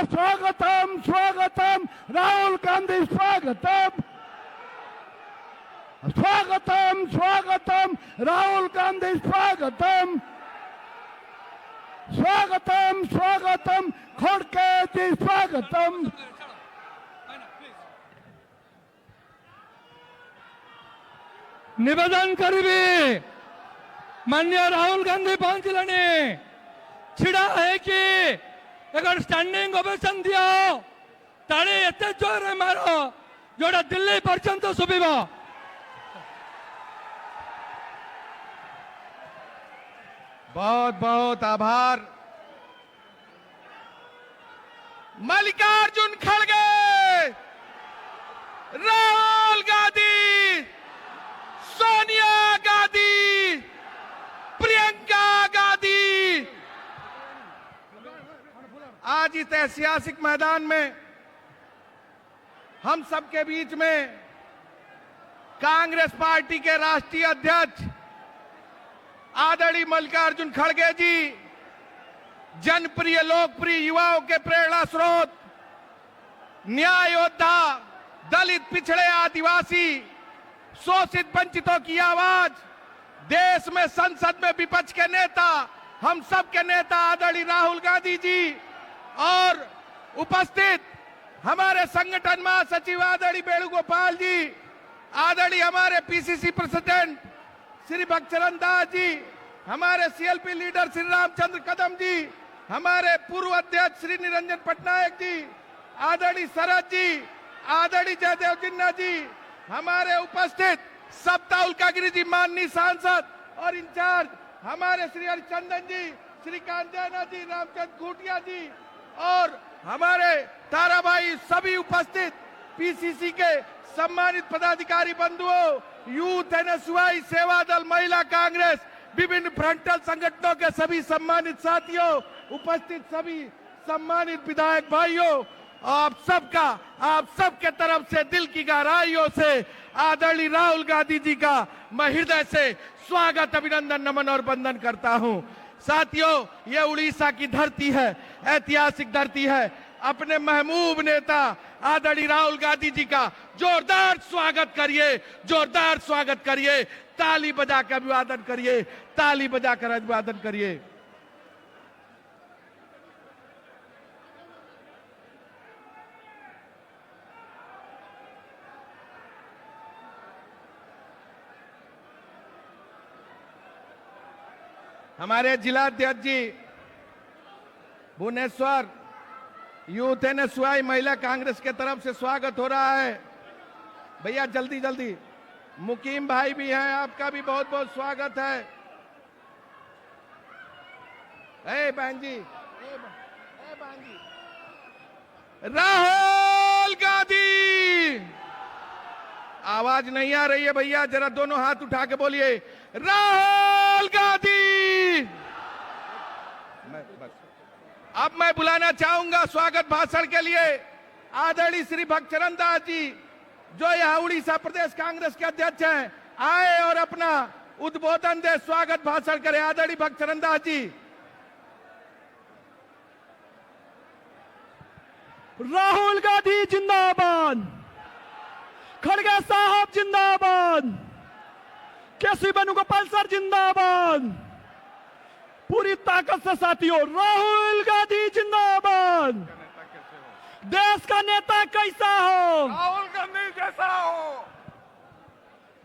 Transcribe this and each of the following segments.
स्वागतम स्वागतम राहुल गांधी स्वागतम स्वागतम स्वागतम राहुल गांधी स्वागतम स्वागतम स्वागतम खड़गे जी स्वागतम। निवेदन करीबी मान्य राहुल गांधी पहुंचलानी छिड़ा है कि अगर स्टैंडिंग ओवेशन दिया ताली एते जोर मारो जोड़ा दिल्ली पर्यंत सुबह। बहुत बहुत आभार। मल्लिकार्जुन खड़गे, राहुल गांधी, सोनिया गांधी, प्रियंका गांधी आज इस ऐतिहासिक मैदान में हम सबके बीच में कांग्रेस पार्टी के राष्ट्रीय अध्यक्ष आदरणीय मल्लिकार्जुन खड़गे जी, जनप्रिय लोकप्रिय युवाओं के प्रेरणा स्रोत, न्याय योद्धा, दलित पिछड़े आदिवासी शोषित वंचितों की आवाज, देश में संसद में विपक्ष के नेता, हम सब के नेता आदरणीय राहुल गांधी जी और उपस्थित हमारे संगठन महासचिव आदरणीय वेणुगोपाल जी, आदरणीय हमारे पीसीसी प्रेसिडेंट श्री भक्तचरण दास जी, हमारे सीएलपी लीडर श्री रामचंद्र कदम जी, हमारे पूर्व अध्यक्ष श्री निरंजन पटनायक जी, आदरणीय शरद जी, आदरणीय जयदेव जिन्ना जी, हमारे उपस्थित सप्ताह उल्कागिरी जी, माननीय सांसद और इंचार्ज हमारे श्री हरिचंदन जी, श्रीकांत जैना जी, रामचंद्र खूटिया जी और हमारे ताराबाई, सभी उपस्थित पीसीसी के सम्मानित पदाधिकारी बंधुओं, यूथ एनएसयूआई, सेवा दल, महिला कांग्रेस, विभिन्न फ्रंटल संगठनों के सभी सम्मानित साथियों, उपस्थित सभी सम्मानित विधायक भाइयों, आप सबके तरफ से दिल की गहराइयों से आदरणीय राहुल गांधी जी का मैं हृदय से स्वागत, अभिनंदन, नमन और वंदन करता हूं। साथियों, यह उड़ीसा की धरती है, ऐतिहासिक धरती है। अपने महबूब नेता आदरणीय राहुल गांधी जी का जोरदार स्वागत करिए, जोरदार स्वागत करिए, ताली बजाकर अभिवादन करिए, ताली बजाकर अभिवादन करिए। हमारे जिलाध्यक्ष जी भुवनेश्वर, यूथ एनएसयूआई महिला कांग्रेस के तरफ से स्वागत हो रहा है। भैया जल्दी जल्दी, मुकीम भाई भी हैं, आपका भी बहुत बहुत स्वागत है। बहन जी, राहुल गांधी, आवाज नहीं आ रही है भैया, जरा दोनों हाथ उठा के बोलिए, राहुल गांधी। अब मैं बुलाना चाहूंगा स्वागत भाषण के लिए आदरणीय श्री भक्तचरण दास जी, जो यहाँ उड़ीसा प्रदेश कांग्रेस के अध्यक्ष हैं, आए और अपना उद्बोधन दे, स्वागत भाषण करें। आदरणीय भक्तचरण दास जी। राहुल गांधी जिंदाबाद, खड़गे साहब जिंदाबाद, केसी वेणुगोपाल सर जिंदाबाद, पूरी ताकत से साथियों, राहुल गांधी जिंदाबाद। देश का नेता कैसा हो? राहुल गांधी जैसा हो।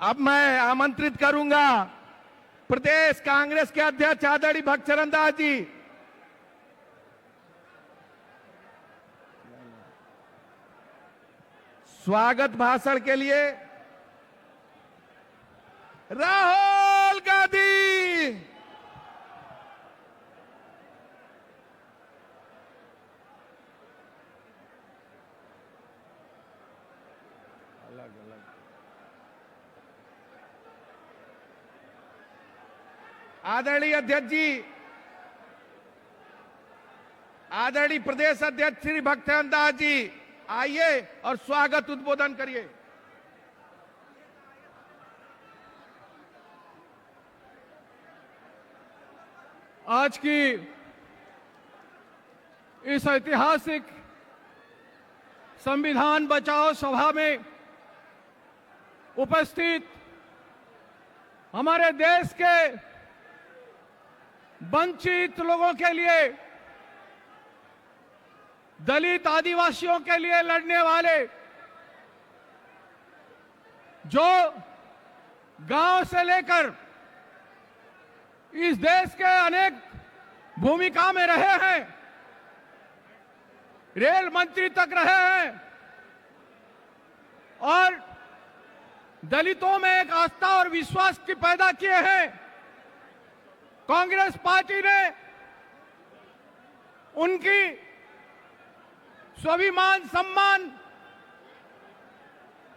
अब मैं आमंत्रित करूंगा प्रदेश कांग्रेस के अध्यक्ष आदरणीय भक्तचरण दास जी। स्वागत भाषण के लिए राहुल गांधी। आदरणीय अध्यक्ष जी, आदरणीय प्रदेश अध्यक्ष श्री भक्तचरण दास जी, आइए और स्वागत उद्बोधन करिए। आज की इस ऐतिहासिक संविधान बचाओ सभा में उपस्थित हमारे देश के वंचित लोगों के लिए, दलित आदिवासियों के लिए लड़ने वाले, जो गांव से लेकर इस देश के अनेक भूमिका में रहे हैं, रेल मंत्री तक रहे हैं और दलितों में एक आस्था और विश्वास की पैदा किए हैं। कांग्रेस पार्टी ने उनकी स्वाभिमान, सम्मान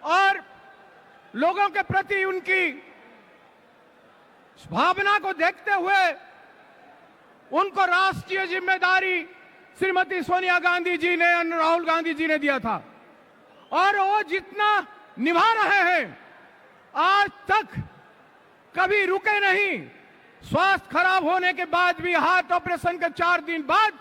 और लोगों के प्रति उनकी भावना को देखते हुए उनको राष्ट्रीय जिम्मेदारी श्रीमती सोनिया गांधी जी ने, राहुल गांधी जी ने दिया था और वो जितना निभा रहे हैं, आज तक कभी रुके नहीं। स्वास्थ्य खराब होने के बाद भी, हार्ट ऑपरेशन के 4 दिन बाद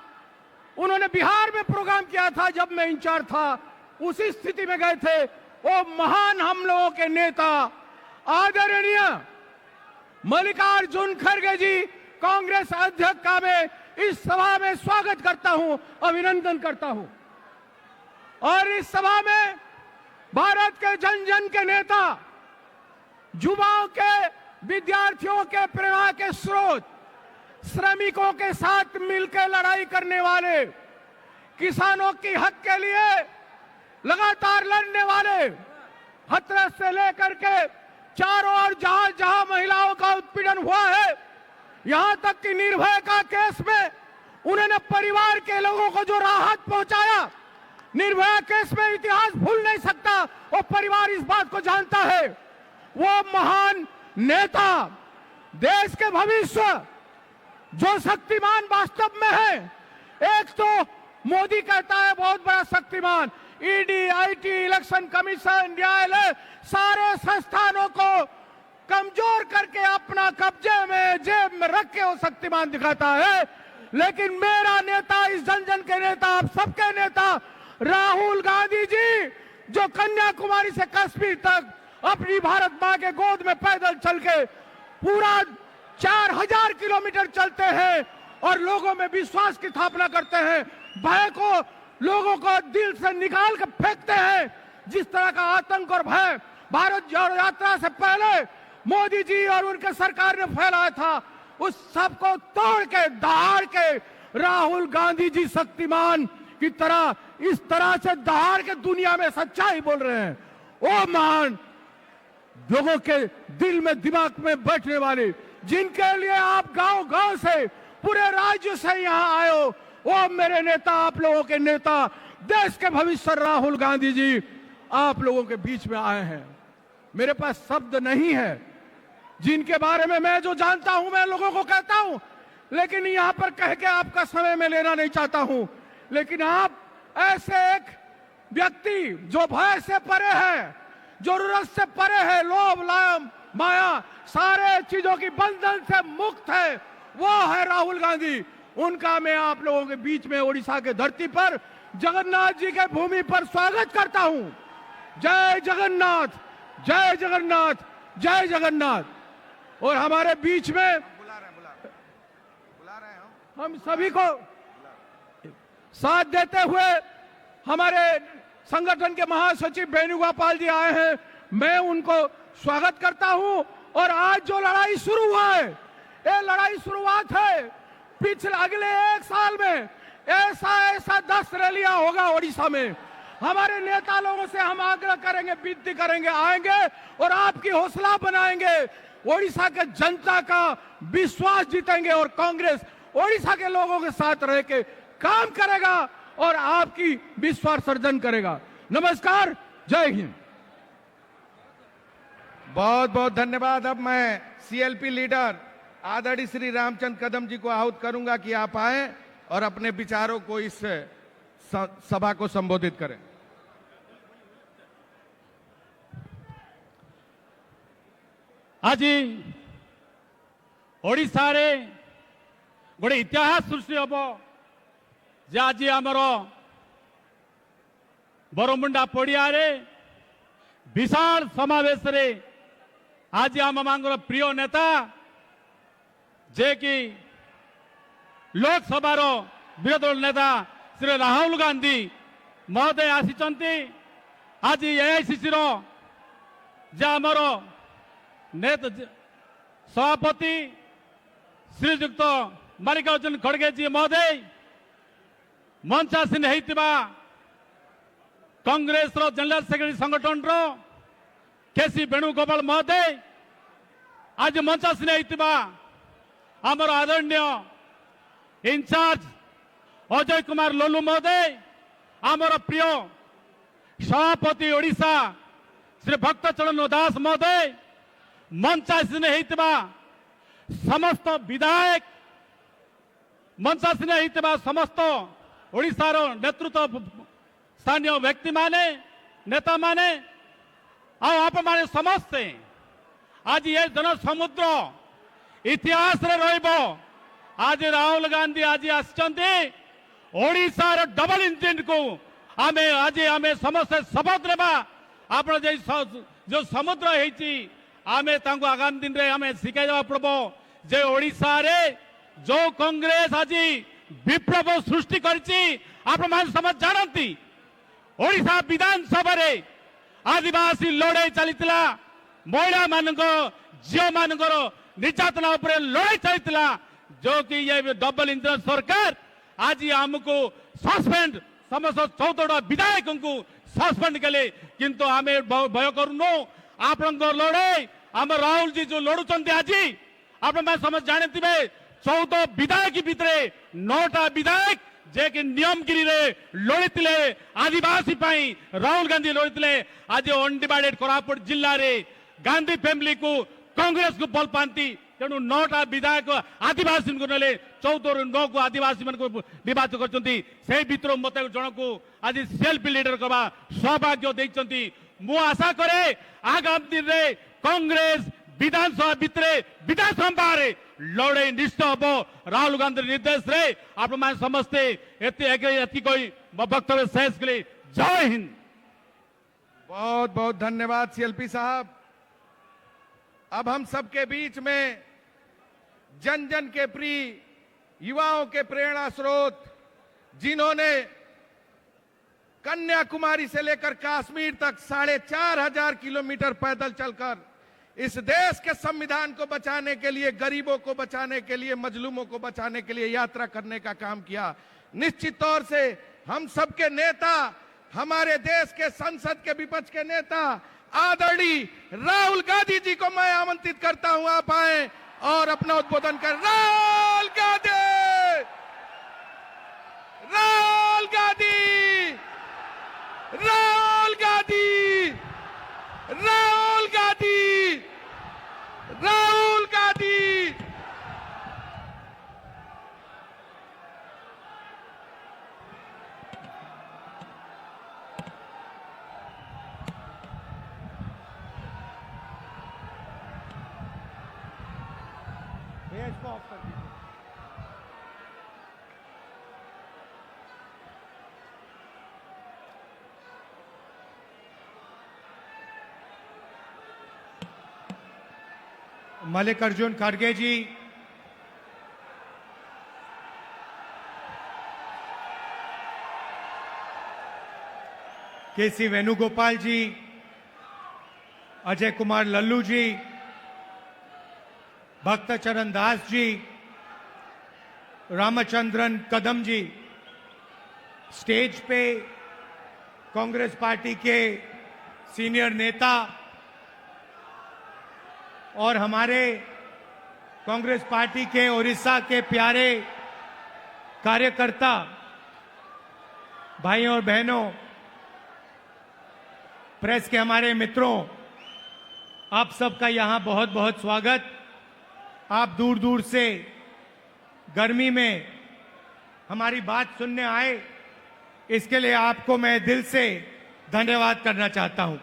उन्होंने बिहार में प्रोग्राम किया था जब मैं इंचार्ज था, उसी स्थिति में गए थे। वो महान हम लोगों के नेता आदरणीय मल्लिकार्जुन खड़गे जी, कांग्रेस अध्यक्ष का मैं इस सभा में स्वागत करता हूं, अभिनंदन करता हूं। और इस सभा में भारत के जन जन के नेता, युवाओं के, विद्यार्थियों के प्रेरणा के स्रोत, श्रमिकों के साथ मिलकर लड़ाई करने वाले, किसानों की हक के लिए लगातार लड़ने वाले, हथरस से लेकर के चारों ओर जहां जहां महिलाओं का उत्पीड़न हुआ है, यहां तक कि निर्भया का केस में उन्होंने परिवार के लोगों को जो राहत पहुंचाया, निर्भया केस में इतिहास भूल नहीं सकता, वो परिवार इस बात को जानता है। वो महान नेता, देश के भविष्य, जो शक्तिमान वास्तव में है। एक तो मोदी कहता है बहुत बड़ा Shaktimaan, ED, IT, election commission, न्यायालय, सारे संस्थानों को कमजोर करके अपना कब्जे में, जेब में रख के वो शक्तिमान दिखाता है। लेकिन मेरा नेता, इस जन जन के नेता, आप सबके नेता राहुल गांधी जी, जो कन्याकुमारी से कश्मीर तक अपनी भारत मां के गोद में पैदल चल के पूरा 4000 किलोमीटर चलते हैं और लोगों में विश्वास की स्थापना करते हैं, भय को लोगों को दिल से निकाल के फेंकते हैं। जिस तरह का आतंक और भय भारत जोड़ो यात्रा से पहले मोदी जी और उनके सरकार ने फैलाया था, उस सब को तोड़ के, दहाड़ के राहुल गांधी जी शक्तिमान की तरह, इस तरह से दहाड़ के दुनिया में सच्चाई बोल रहे हैं। वो महान लोगों के दिल में, दिमाग में बैठने वाले, जिनके लिए आप गांव गांव से, पूरे राज्य से यहां आए हो, वो मेरे नेता, आप लोगों के नेता, देश के भविष्य राहुल गांधी जी आप लोगों के बीच में आए हैं। मेरे पास शब्द नहीं है, जिनके बारे में मैं जो जानता हूं मैं लोगों को कहता हूं, लेकिन यहां पर कह के आपका समय मैं लेना नहीं चाहता हूं। लेकिन आप ऐसे एक व्यक्ति जो भय से परे है, जरूरत से परे है, लोभ, लालच, माया, सारे चीजों की बंधन से मुक्त है, वो है राहुल गांधी। उनका मैं आप लोगों के बीच में ओडिशा के धरती पर, जगन्नाथ जी के भूमि पर स्वागत करता हूं। जय जगन्नाथ, जय जगन्नाथ, जय जगन्नाथ। और हमारे बीच में हम सभी को साथ देते हुए हमारे संगठन के महासचिव वेणुगोपाल जी आए हैं, मैं उनको स्वागत करता हूं। और आज जो लड़ाई शुरू हुआ है, ये लड़ाई शुरुआत है। पिछले अगले 1 साल में ऐसा 10 रैलियां होगा ओडिशा में। हमारे नेता लोगों से हम आग्रह करेंगे, विनती करेंगे, आएंगे और आपकी हौसला बनाएंगे, ओडिशा के जनता का विश्वास जीतेंगे और कांग्रेस ओडिशा के लोगों के साथ रह के काम करेगा और आपकी विश्वास सर्जन करेगा। नमस्कार, जय हिंद। बहुत बहुत धन्यवाद। अब मैं सीएलपी लीडर आदरणीय श्री रामचंद्र कदम जी को आहूत करूंगा कि आप आए और अपने विचारों को इस सभा को संबोधित करें। आज ओडिशा रे गोटे इतिहास सृष्टि हम जे आज आमर बरमुंडा पड़िया विशाल समावेश रे आज आम मांगर प्रिय नेता जे कि लोकसभार विरोधी दल नेता श्री राहुल गांधी महोदय आसी आज एआईसीसी आमर सभापति श्रीजुक्त मल्लिकार्जुन खड़गे जी महोदय मंचासीन होता कांग्रेस जनरल सेक्रेटरी संगठन केसी वेणुगोपाल महोदय आज मंचासीन होता आमर आदरणीय इंचार्ज अजय कुमार लोलू महोदय आमर प्रिय सभापति ओडिशा श्री भक्तचरण दास महोदय मंचासीन होता समस्त विधायक मंचासीन होता समस्त ओडिशार नेतृत्व स्थानीय व्यक्ति माने नेता माने आप माने समस्ते आज ये जन समुद्र इतिहास रे रहिबो आज राहुल गांधी आज आछंती ओडिशार डबल इंजिन को आमे आज आमे समस्ते शपथ लेबा आपण जो समुद्र हेची आमे तांको आगामी दिन रे आमे सिखाई देबा पड़बो जे ओडिशा रे जो कांग्रेस आज विप्लव सृष्टि करची आपण मान समझ जानती ओडिशा विधानसभा रे आदिवासी लड़ाई चलीतिला महिला मानक झियो मानकर निर्यातना उपरे लड़ाई चलीतिला जो कि ये डबल इंजन सरकार आज आमको सस्पेंड समस्त 14 विधायक को सस्पेंड कले किंतु आमे भय करूनो आपण लड़ाई आम राहुल जी जो लड़ुचंती आज आप समझ जानते 14 विधायक भितरे 9टा विधायक जे कि नियमगिरी रे लड़ीते आदिवासी पाई राहुल गांधी लड़ीते आज अनडिवाइडेड कोरापुट जिल्ला रे गांधी फैमिली को कांग्रेस को भल पाती तेणु 9टा विधायक आदिवासी को नेले 14 रु 9 को आदिवासी मन को निर्वाचित करछंती से भितर मते जन को आज सेल्फ लीडर करबा सौभाग्य देइछंती मु आशा करे आगामी दिन रे कांग्रेस विधानसभा भितरे विधानसभा रे लड़ाई निश्चित हम राहुल गांधी निर्देश रे आप समस्ते एति कोई वक्तव्य शेष के लिए जय हिंद। बहुत बहुत धन्यवाद सीएलपी साहब। अब हम सबके बीच में जन जन के प्रिय युवाओं के प्रेरणा स्रोत जिन्होंने कन्याकुमारी से लेकर कश्मीर तक 4,500 किलोमीटर पैदल चलकर इस देश के संविधान को बचाने के लिए, गरीबों को बचाने के लिए, मजलूमों को बचाने के लिए यात्रा करने का काम किया। निश्चित तौर से हम सबके नेता, हमारे देश के संसद के विपक्ष के नेता आदरणीय राहुल गांधी जी को मैं आमंत्रित करता हूं, आप आए और अपना उद्बोधन कर। राहुल गांधी, राहुल गांधी, राहुल गांधी, राहुल गांधी, राहुल गांधी। मल्लिकार्जुन खड़गे जी, केसी वेणुगोपाल जी, अजय कुमार लल्लू जी, भक्तचरण दास जी, रामचंद्रन कदम जी, स्टेज पे कांग्रेस पार्टी के सीनियर नेता और हमारे कांग्रेस पार्टी के ओडिशा के प्यारे कार्यकर्ता भाइयों और बहनों, प्रेस के हमारे मित्रों, आप सबका यहां बहुत बहुत स्वागत। आप दूर दूर से गर्मी में हमारी बात सुनने आए, इसके लिए आपको मैं दिल से धन्यवाद करना चाहता हूं।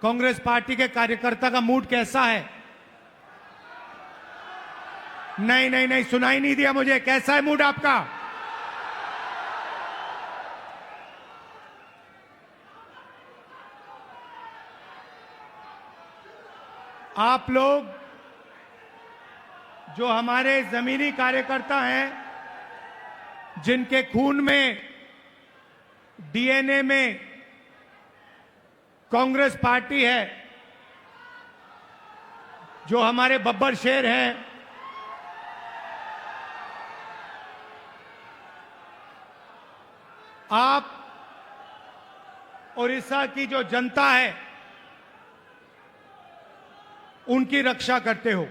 कांग्रेस पार्टी के कार्यकर्ता का मूड कैसा है? नहीं नहीं नहीं, सुनाई नहीं दिया मुझे। कैसा है मूड आपका? आप लोग जो हमारे जमीनी कार्यकर्ता हैं, जिनके खून में, डीएनए में कांग्रेस पार्टी है, जो हमारे बब्बर शेर हैं, आप ओडिशा की जो जनता है उनकी रक्षा करते हो।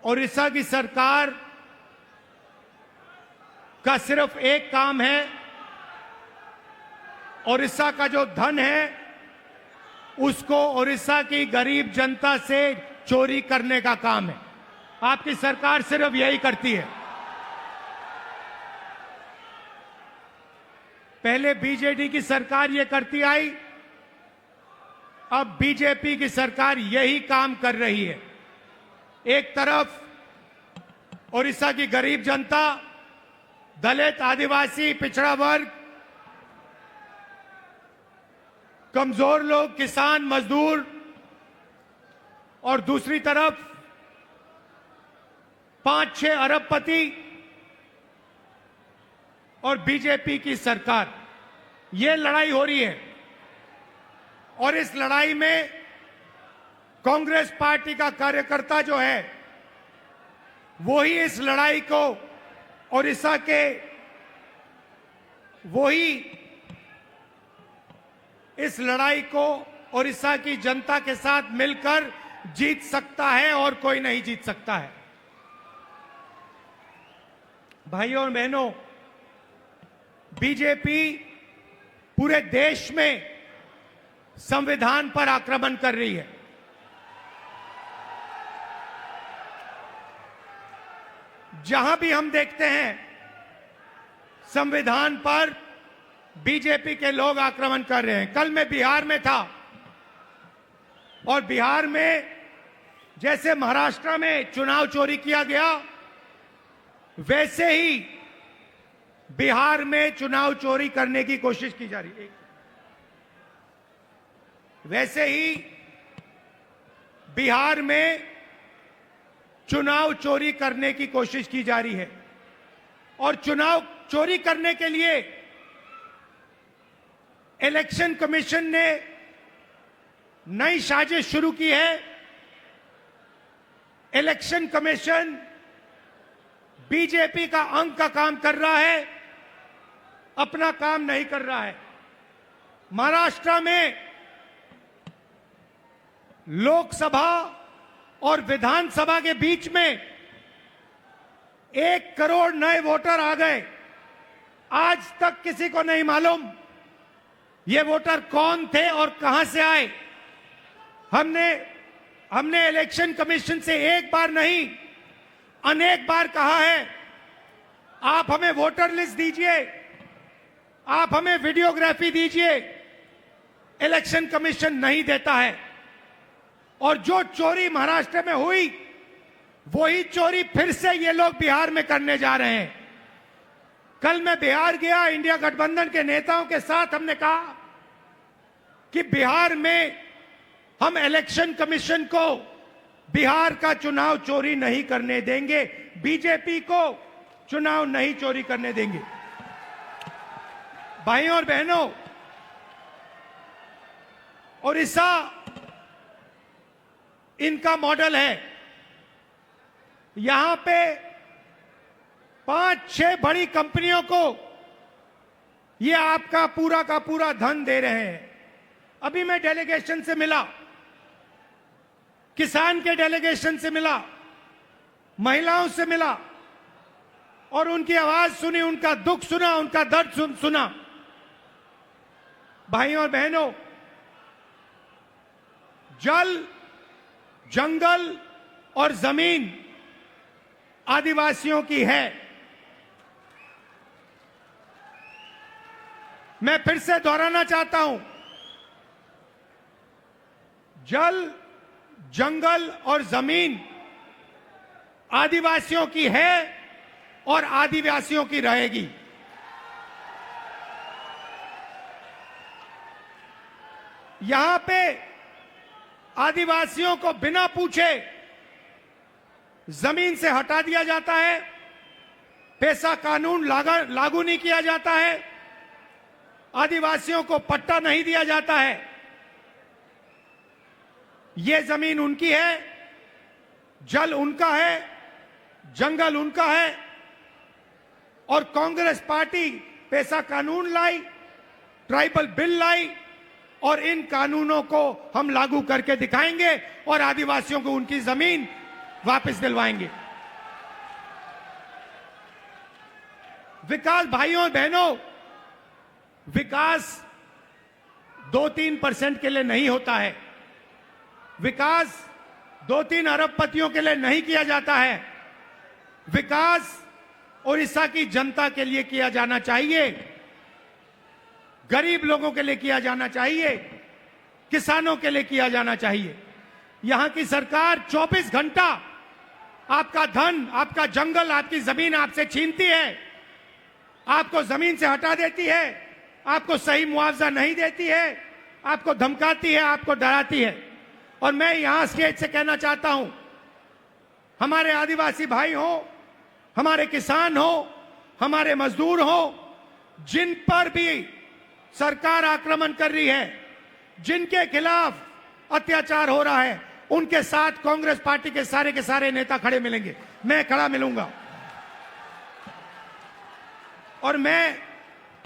ओडिशा की सरकार का सिर्फ एक काम है, ओडिशा का जो धन है उसको ओडिशा की गरीब जनता से चोरी करने का काम है। आपकी सरकार सिर्फ यही करती है। पहले बीजेडी की सरकार ये करती आई, अब बीजेपी की सरकार यही काम कर रही है। एक तरफ ओडिशा की गरीब जनता, दलित, आदिवासी, पिछड़ा वर्ग, कमजोर लोग, किसान, मजदूर, और दूसरी तरफ 5-6 अरबपति और बीजेपी की सरकार। ये लड़ाई हो रही है और इस लड़ाई में कांग्रेस पार्टी का कार्यकर्ता जो है वो ही इस लड़ाई को ओडिशा के, वही इस लड़ाई को ओडिशा की जनता के साथ मिलकर जीत सकता है और कोई नहीं जीत सकता है। भाइयों और बहनों, बीजेपी पूरे देश में संविधान पर आक्रमण कर रही है। जहां भी हम देखते हैं संविधान पर बीजेपी के लोग आक्रमण कर रहे हैं। कल मैं बिहार में था और बिहार में जैसे महाराष्ट्र में चुनाव चोरी किया गया, वैसे ही बिहार में चुनाव चोरी करने की कोशिश की जा रही है। वैसे ही बिहार में चुनाव चोरी करने की कोशिश की जा रही है और चुनाव चोरी करने के लिए इलेक्शन कमीशन ने नई साजिश शुरू की है। इलेक्शन कमीशन बीजेपी का अंग का काम कर रहा है, अपना काम नहीं कर रहा है। महाराष्ट्र में लोकसभा और विधानसभा के बीच में 1 करोड़ नए वोटर आ गए। आज तक किसी को नहीं मालूम ये वोटर कौन थे और कहां से आए। हमने इलेक्शन कमीशन से एक बार नहीं, अनेक बार कहा है, आप हमें वोटर लिस्ट दीजिए, आप हमें वीडियोग्राफी दीजिए। इलेक्शन कमीशन नहीं देता है और जो चोरी महाराष्ट्र में हुई वही चोरी फिर से ये लोग बिहार में करने जा रहे हैं। कल मैं बिहार गया, इंडिया गठबंधन के नेताओं के साथ हमने कहा कि बिहार में हम इलेक्शन कमीशन को बिहार का चुनाव चोरी नहीं करने देंगे, बीजेपी को चुनाव नहीं चोरी करने देंगे। भाइयों और बहनों, ओडिशा इनका मॉडल है। यहां पे 5-6 बड़ी कंपनियों को ये आपका पूरा का पूरा धन दे रहे हैं। अभी मैं डेलीगेशन से मिला, किसान के डेलीगेशन से मिला, महिलाओं से मिला और उनकी आवाज सुनी, उनका दुख सुना, उनका दर्द सुना। भाइयों और बहनों, जल, जंगल और जमीन आदिवासियों की है। मैं फिर से दोहराना चाहता हूं, जल, जंगल और जमीन आदिवासियों की है और आदिवासियों की रहेगी। यहां पे आदिवासियों को बिना पूछे जमीन से हटा दिया जाता है, पेशा कानून लागू नहीं किया जाता है, आदिवासियों को पट्टा नहीं दिया जाता है। ये जमीन उनकी है, जल उनका है, जंगल उनका है। और कांग्रेस पार्टी पेशा कानून लाई, ट्राइबल बिल लाई और इन कानूनों को हम लागू करके दिखाएंगे और आदिवासियों को उनकी जमीन वापस दिलवाएंगे। विकास भाइयों बहनों, विकास 2-3% के लिए नहीं होता है। विकास 2-3 अरबपतियों के लिए नहीं किया जाता है। विकास उड़ीसा की जनता के लिए किया जाना चाहिए, गरीब लोगों के लिए किया जाना चाहिए, किसानों के लिए किया जाना चाहिए। यहां की सरकार 24 घंटा आपका धन, आपका जंगल, आपकी जमीन आपसे छीनती है, आपको जमीन से हटा देती है, आपको सही मुआवजा नहीं देती है, आपको धमकाती है, आपको डराती है। और मैं यहां स्टेज से कहना चाहता हूं, हमारे आदिवासी भाई हो, हमारे किसान हो, हमारे मजदूर हो, जिन पर भी सरकार आक्रमण कर रही है, जिनके खिलाफ अत्याचार हो रहा है, उनके साथ कांग्रेस पार्टी के सारे नेता खड़े मिलेंगे, मैं खड़ा मिलूंगा। और मैं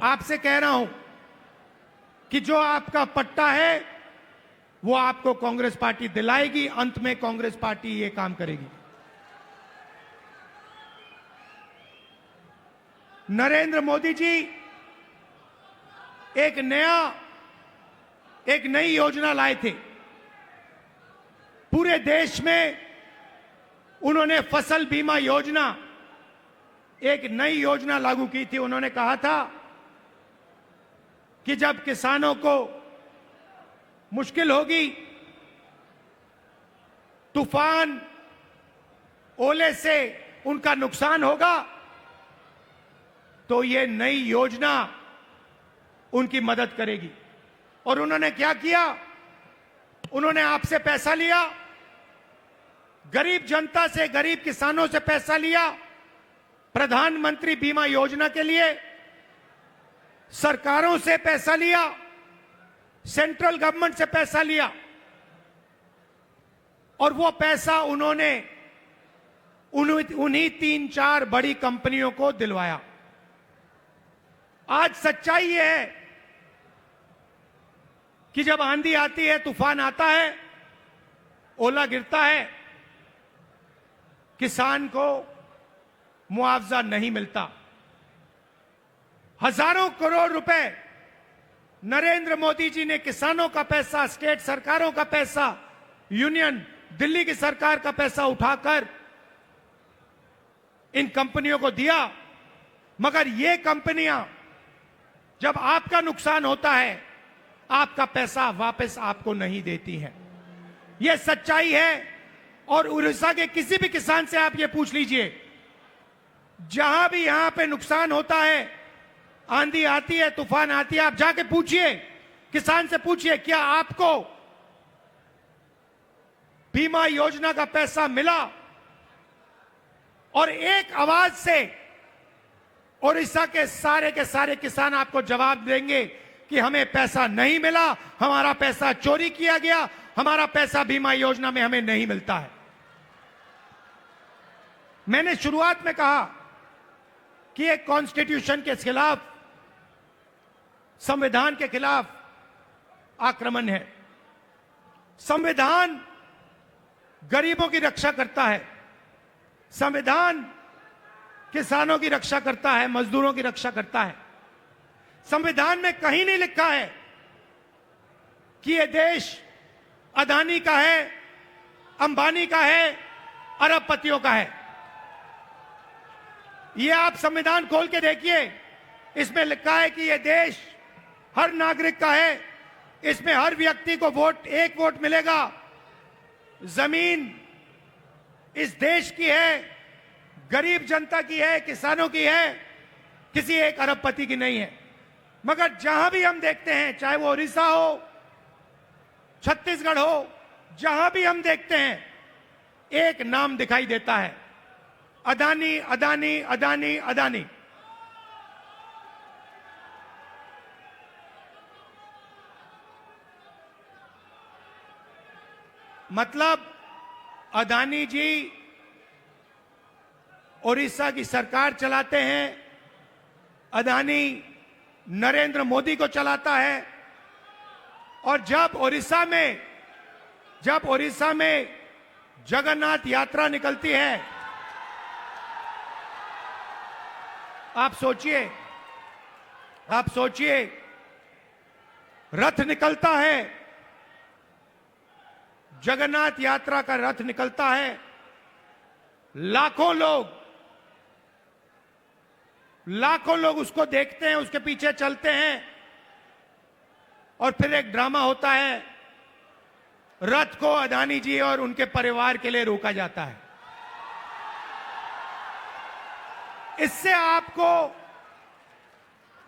आपसे कह रहा हूं कि जो आपका पट्टा है वो आपको कांग्रेस पार्टी दिलाएगी। अंत में कांग्रेस पार्टी ये काम करेगी। नरेंद्र मोदी जी एक नई योजना लाए थे। पूरे देश में उन्होंने फसल बीमा योजना, एक नई योजना लागू की थी। उन्होंने कहा था कि जब किसानों को मुश्किल होगी, तूफान, ओले से उनका नुकसान होगा, तो ये नई योजना उनकी मदद करेगी। और उन्होंने क्या किया? उन्होंने आपसे पैसा लिया, गरीब जनता से, गरीब किसानों से पैसा लिया, प्रधानमंत्री बीमा योजना के लिए सरकारों से पैसा लिया, सेंट्रल गवर्नमेंट से पैसा लिया, और वो पैसा उन्होंने उन्हीं 3-4 बड़ी कंपनियों को दिलवाया। आज सच्चाई यह है कि जब आंधी आती है, तूफान आता है, ओला गिरता है, किसान को मुआवजा नहीं मिलता। हजारों करोड़ रुपए नरेंद्र मोदी जी ने किसानों का पैसा, स्टेट सरकारों का पैसा, यूनियन दिल्ली की सरकार का पैसा उठाकर इन कंपनियों को दिया। मगर ये कंपनियां जब आपका नुकसान होता है, आपका पैसा वापस आपको नहीं देती हैं। यह सच्चाई है। और उड़ीसा के किसी भी किसान से आप ये पूछ लीजिए, जहां भी यहां पे नुकसान होता है, आंधी आती है, तूफान आती है, आप जाके पूछिए, किसान से पूछिए, क्या आपको बीमा योजना का पैसा मिला? और एक आवाज से उड़ीसा के सारे किसान आपको जवाब देंगे कि हमें पैसा नहीं मिला, हमारा पैसा चोरी किया गया, हमारा पैसा बीमा योजना में हमें नहीं मिलता है। मैंने शुरुआत में कहा कि एक कॉन्स्टिट्यूशन के खिलाफ, संविधान के खिलाफ आक्रमण है। संविधान गरीबों की रक्षा करता है, संविधान किसानों की रक्षा करता है, मजदूरों की रक्षा करता है। संविधान में कहीं नहीं लिखा है कि यह देश अदानी का है, अंबानी का है, अरबपतियों का है। यह आप संविधान खोल के देखिए, इसमें लिखा है कि यह देश हर नागरिक का है, इसमें हर व्यक्ति को एक वोट मिलेगा, जमीन इस देश की है, गरीब जनता की है, किसानों की है, किसी एक अरबपति की नहीं है। मगर जहां भी हम देखते हैं, चाहे वो उड़ीसा हो, छत्तीसगढ़ हो, जहां भी हम देखते हैं, एक नाम दिखाई देता है, अदानी अदानी अदानी अदानी। मतलब अदानी जी उड़ीसा की सरकार चलाते हैं, अदानी नरेंद्र मोदी को चलाता है। और जब उड़ीसा में जगन्नाथ यात्रा निकलती है, आप सोचिए रथ निकलता है, जगन्नाथ यात्रा का रथ निकलता है, लाखों लोग उसको देखते हैं, उसके पीछे चलते हैं, और फिर एक ड्रामा होता है, रथ को अदानी जी और उनके परिवार के लिए रोका जाता है। इससे आपको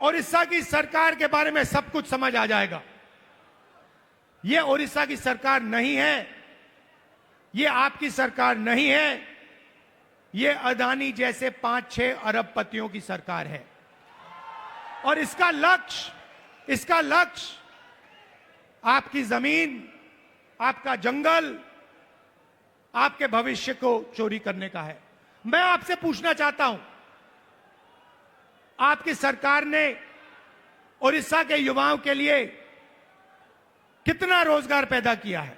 उड़ीसा की सरकार के बारे में सब कुछ समझ आ जाएगा। यह उड़ीसा की सरकार नहीं है, यह आपकी सरकार नहीं है, यह अदानी जैसे 5-6 अरबपतियों की सरकार है। और इसका लक्ष्य आपकी जमीन, आपका जंगल, आपके भविष्य को चोरी करने का है। मैं आपसे पूछना चाहता हूं, आपकी सरकार ने उड़ीसा के युवाओं के लिए कितना रोजगार पैदा किया है?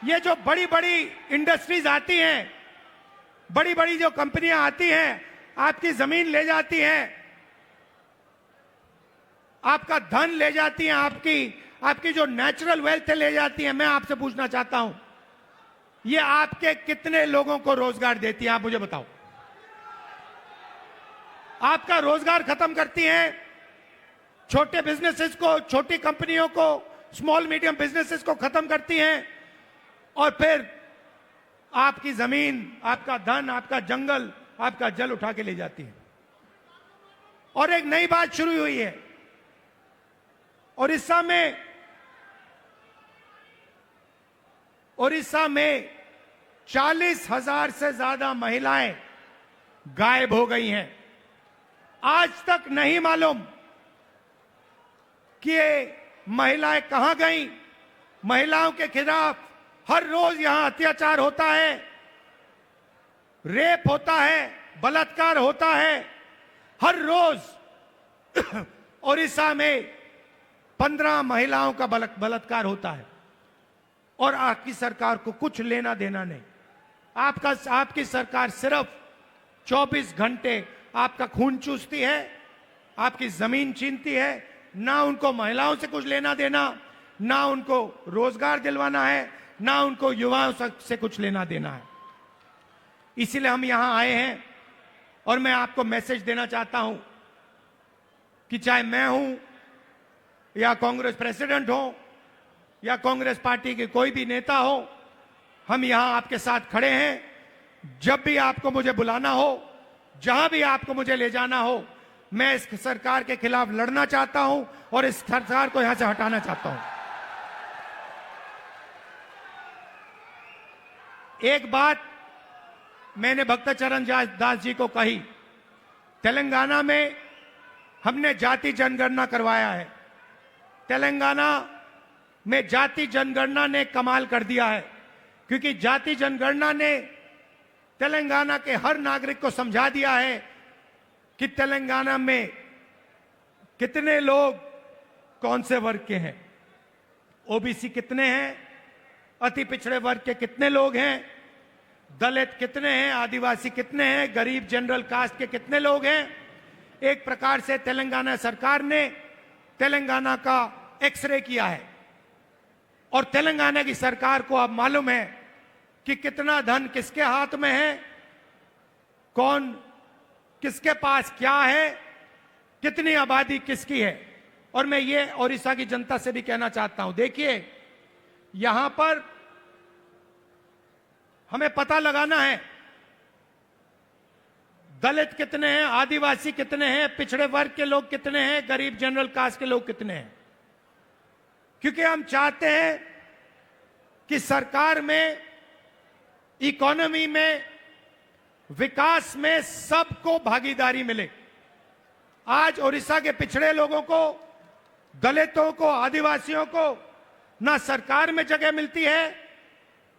ये जो बड़ी बड़ी इंडस्ट्रीज आती हैं, बड़ी बड़ी जो कंपनियां आती हैं, आपकी जमीन ले जाती हैं, आपका धन ले जाती हैं, आपकी जो नेचुरल वेल्थ ले जाती हैं। मैं आपसे पूछना चाहता हूं, ये आपके कितने लोगों को रोजगार देती है? आप मुझे बताओ। आपका रोजगार खत्म करती हैं, छोटे बिजनेसेस को, छोटी कंपनियों को, स्मॉल मीडियम बिजनेसेस को खत्म करती हैं, और फिर आपकी जमीन, आपका धन, आपका जंगल, आपका जल उठा के ले जाती है। और एक नई बात शुरू हुई है, उड़ीसा में 40,000 से ज्यादा महिलाएं गायब हो गई हैं। आज तक नहीं मालूम कि ये महिलाएं कहां गईं। महिलाओं के खिलाफ हर रोज यहां अत्याचार होता है, रेप होता है, बलात्कार होता है। हर रोज उड़ीसा में 15 महिलाओं का बलात्कार होता है, और आपकी सरकार को कुछ लेना देना नहीं। आपकी सरकार सिर्फ 24 घंटे आपका खून चूसती है, आपकी जमीन छीनती है। ना उनको महिलाओं से कुछ लेना देना, ना उनको रोजगार दिलवाना है, ना उनको युवाओं से कुछ लेना देना है। इसीलिए हम यहां आए हैं, और मैं आपको मैसेज देना चाहता हूं कि चाहे मैं हूं, या कांग्रेस प्रेसिडेंट हो, या कांग्रेस पार्टी के कोई भी नेता हो, हम यहां आपके साथ खड़े हैं। जब भी आपको मुझे बुलाना हो, जहां भी आपको मुझे ले जाना हो, मैं इस सरकार के खिलाफ लड़ना चाहता हूं, और इस सरकार को यहां से हटाना चाहता हूं। एक बात मैंने भक्तचरण दास जी को कही, तेलंगाना में हमने जाति जनगणना करवाया है। तेलंगाना में जाति जनगणना ने कमाल कर दिया है, क्योंकि जाति जनगणना ने तेलंगाना के हर नागरिक को समझा दिया है कि तेलंगाना में कितने लोग कौन से वर्ग के हैं, ओबीसी कितने हैं, अति पिछड़े वर्ग के कितने लोग हैं, दलित कितने हैं, आदिवासी कितने हैं, गरीब जनरल कास्ट के कितने लोग हैं। एक प्रकार से तेलंगाना सरकार ने तेलंगाना का एक्सरे किया है, और तेलंगाना की सरकार को अब मालूम है कि कितना धन किसके हाथ में है, कौन किसके पास क्या है, कितनी आबादी किसकी है। और मैं ये उड़ीसा की जनता से भी कहना चाहता हूं, देखिए यहां पर हमें पता लगाना है दलित कितने हैं, आदिवासी कितने हैं, पिछड़े वर्ग के लोग कितने हैं, गरीब जनरल कास्ट के लोग कितने हैं। क्योंकि हम चाहते हैं कि सरकार में, इकोनॉमी में, विकास में सबको भागीदारी मिले। आज ओडिशा के पिछड़े लोगों को, दलितों को, आदिवासियों को ना सरकार में जगह मिलती है,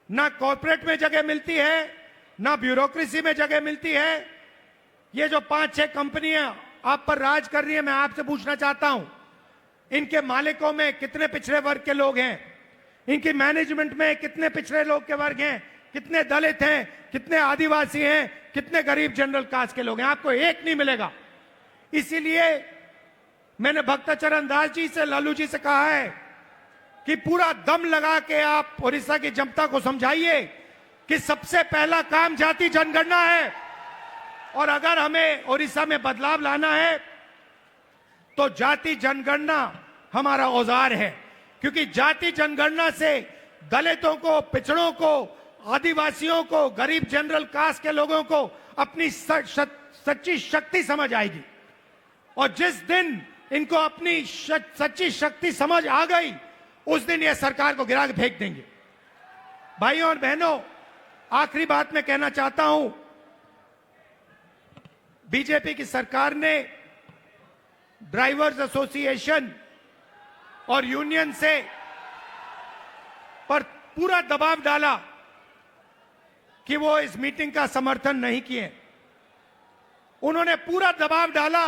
ना कॉर्पोरेट में जगह मिलती है, ना ब्यूरोक्रेसी में जगह मिलती है। ये जो 5-6 कंपनियां आप पर राज कर रही है, मैं आपसे पूछना चाहता हूं, इनके मालिकों में कितने पिछड़े वर्ग के लोग हैं? इनकी मैनेजमेंट में कितने पिछड़े लोग के वर्ग हैं? कितने दलित हैं? कितने आदिवासी हैं? कितने गरीब जनरल कास्ट के लोग हैं? आपको एक नहीं मिलेगा। इसीलिए मैंने भक्तचरण दास जी से, लालू जी से कहा है कि पूरा दम लगा के आप ओडिशा की जनता को समझाइए कि सबसे पहला काम जाति जनगणना है, और अगर हमें ओडिशा में बदलाव लाना है तो जाति जनगणना हमारा औजार है। क्योंकि जाति जनगणना से दलितों को, पिछड़ों को, आदिवासियों को, गरीब जनरल कास्ट के लोगों को अपनी सच्ची शक्ति समझ आएगी। और जिस दिन इनको अपनी सच्ची शक्ति समझ आ गई, उस दिन ये सरकार को गिरा के फेंक देंगे। भाइयों और बहनों, आखिरी बात मैं कहना चाहता हूं, बीजेपी की सरकार ने ड्राइवर्स एसोसिएशन और यूनियन से पर पूरा दबाव डाला कि वो इस मीटिंग का समर्थन नहीं किए। उन्होंने पूरा दबाव डाला,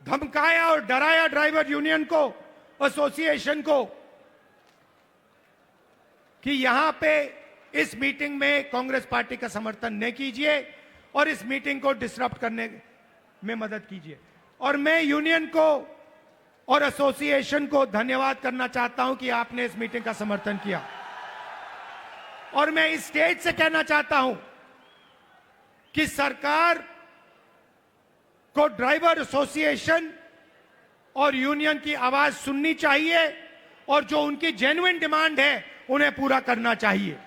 धमकाया और डराया ड्राइवर यूनियन को, एसोसिएशन को, कि यहां पे इस मीटिंग में कांग्रेस पार्टी का समर्थन न कीजिए और इस मीटिंग को डिसरप्ट करने में मदद कीजिए। और मैं यूनियन को और एसोसिएशन को धन्यवाद करना चाहता हूं कि आपने इस मीटिंग का समर्थन किया। और मैं इस स्टेज से कहना चाहता हूं कि सरकार को ड्राइवर एसोसिएशन और यूनियन की आवाज सुननी चाहिए और जो उनकी जेन्युइन डिमांड है उन्हें पूरा करना चाहिए।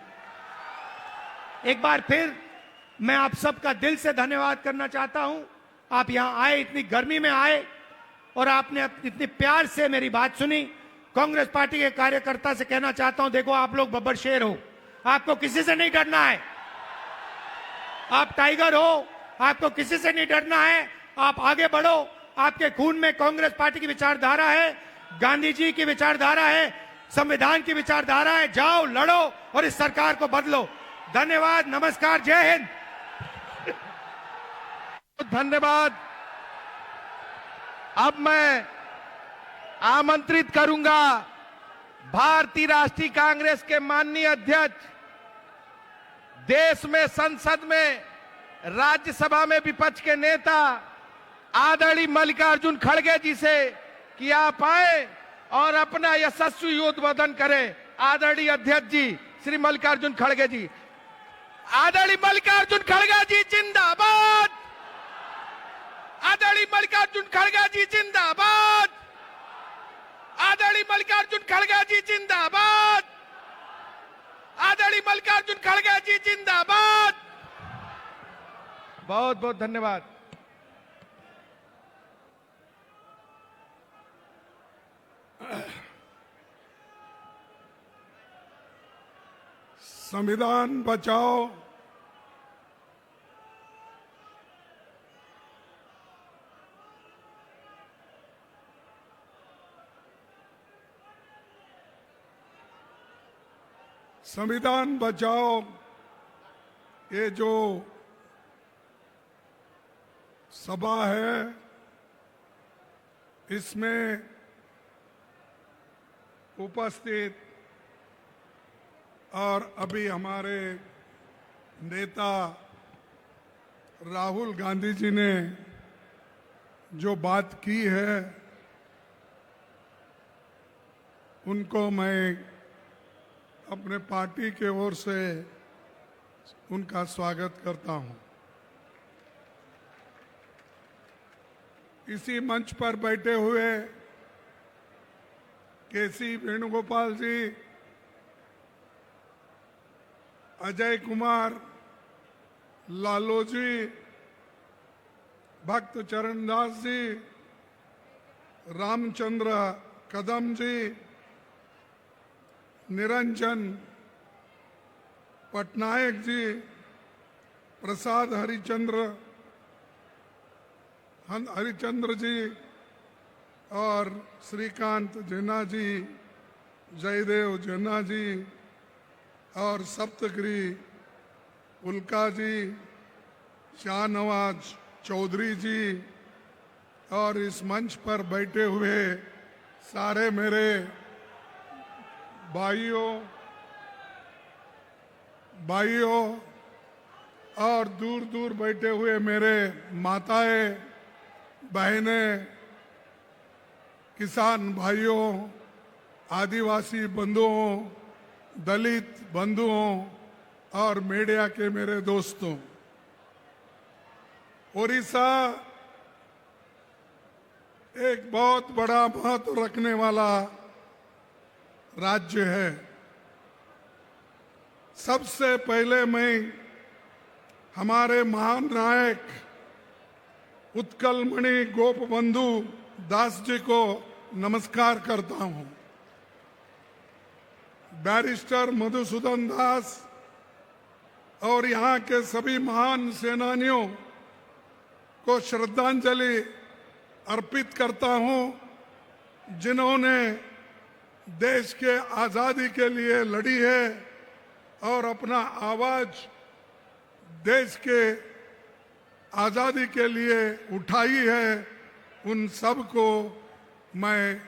एक बार फिर मैं आप सबका दिल से धन्यवाद करना चाहता हूं। आप यहां आए, इतनी गर्मी में आए और आपने इतनी प्यार से मेरी बात सुनी। कांग्रेस पार्टी के कार्यकर्ता से कहना चाहता हूं, देखो आप लोग बब्बर शेर हो, आपको किसी से नहीं डरना है। आप टाइगर हो, आपको किसी से नहीं डरना है। आप आगे बढ़ो, आपके खून में कांग्रेस पार्टी की विचारधारा है, गांधी जी की विचारधारा है, संविधान की विचारधारा है। जाओ, लड़ो और इस सरकार को बदलो। धन्यवाद, नमस्कार, जय हिंद। धन्यवाद। अब मैं आमंत्रित करूंगा भारतीय राष्ट्रीय कांग्रेस के माननीय अध्यक्ष, देश में संसद में, राज्यसभा में विपक्ष के नेता आदरणीय मल्लिकार्जुन खड़गे जी से कि आप आए और अपना यशस्वी उद्बोधन करें। आदरणीय अध्यक्ष जी श्री मल्लिकार्जुन खड़गे जी। आदरणीय मल्लिकार्जुन खड़गे जी जिंदाबाद। आदरणीय मल्लिकार्जुन खड़गे जी जिंदाबाद। आदरणीय मल्लिकार्जुन खड़गे जी जिंदाबाद। आदरणीय मल्लिकार्जुन खड़गे जी जिंदाबाद। बहुत बहुत धन्यवाद। संविधान बचाओ, संविधान बचाओ। ये जो सभा है, इसमें उपस्थित और अभी हमारे नेता राहुल गांधी जी ने जो बात की है, उनको मैं अपने पार्टी के ओर से उनका स्वागत करता हूं। इसी मंच पर बैठे हुए केसी वेणुगोपाल जी, अजय कुमार, लालो जी, भक्त चरणदास जी, रामचंद्र कदम जी, निरंजन पटनायक जी, प्रसाद हरिचंद्र जी और श्रीकांत जेना जी, जयदेव जेना जी और सप्तगिरी उल्का जी, शाहनवाज चौधरी जी और इस मंच पर बैठे हुए सारे मेरे भाइयों और दूर दूर बैठे हुए मेरे माताएं, बहनें, किसान भाइयों, आदिवासी बंधुओं, दलित बंधुओं और मीडिया के मेरे दोस्तों, ओडिशा एक बहुत बड़ा महत्व रखने वाला राज्य है। सबसे पहले मैं हमारे महान नायक उत्कलमणि गोपबंधु दास जी को नमस्कार करता हूं। बैरिस्टर मधुसूदन दास और यहाँ के सभी महान सेनानियों को श्रद्धांजलि अर्पित करता हूं, जिन्होंने देश के आजादी के लिए लड़ी है और अपना आवाज देश के आजादी के लिए उठाई है। उन सब को मैं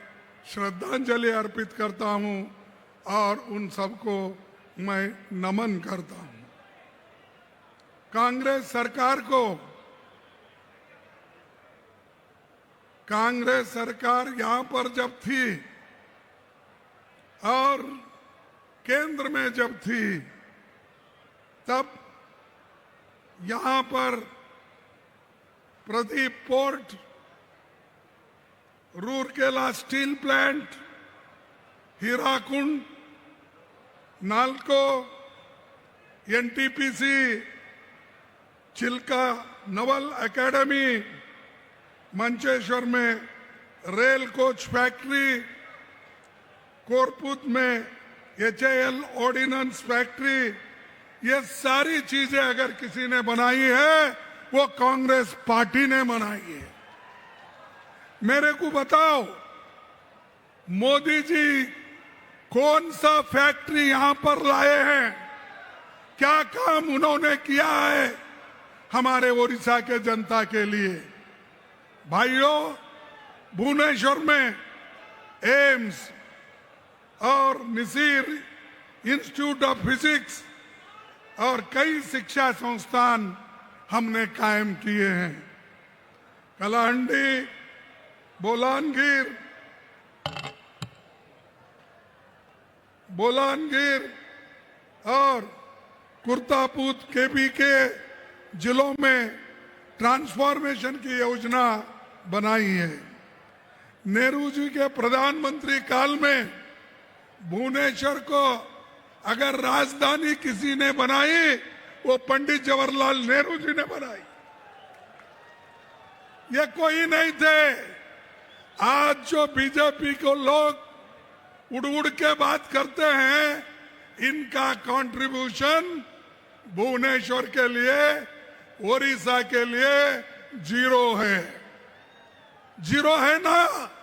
श्रद्धांजलि अर्पित करता हूं और उन सबको मैं नमन करता हूं। कांग्रेस सरकार यहां पर जब थी और केंद्र में जब थी, तब यहां पर Paradip port, Rourkela steel plant, Hirakud, NALCO, NTPC, Chilika naval academy, Mancheswar में रेल कोच फैक्ट्री, कोरपुत में HAL ऑर्डिनेंस फैक्ट्री, ये सारी चीजें अगर किसी ने बनाई है वो कांग्रेस पार्टी ने बनाई है। मेरे को बताओ, मोदी जी कौन सा फैक्ट्री यहां पर लाए हैं? क्या काम उन्होंने किया है हमारे ओडिशा के जनता के लिए? भाइयों, भुवनेश्वर में एम्स और निसीर इंस्टीट्यूट ऑफ फिजिक्स और कई शिक्षा संस्थान हमने कायम किए हैं। कलाहंडी, बोलानगिर और कुर्तापूत केपी के जिलों में ट्रांसफॉर्मेशन की योजना बनाई है। नेहरू जी के प्रधानमंत्री काल में भुवनेश्वर को अगर राजधानी किसी ने बनाई, वो पंडित जवाहरलाल नेहरू जी ने बनाई। ये कोई नहीं थे। आज जो बीजेपी को लोग उड़ उड़ के बात करते हैं, इनका कंट्रीब्यूशन भुवनेश्वर के लिए, ओडिशा के लिए जीरो है ना।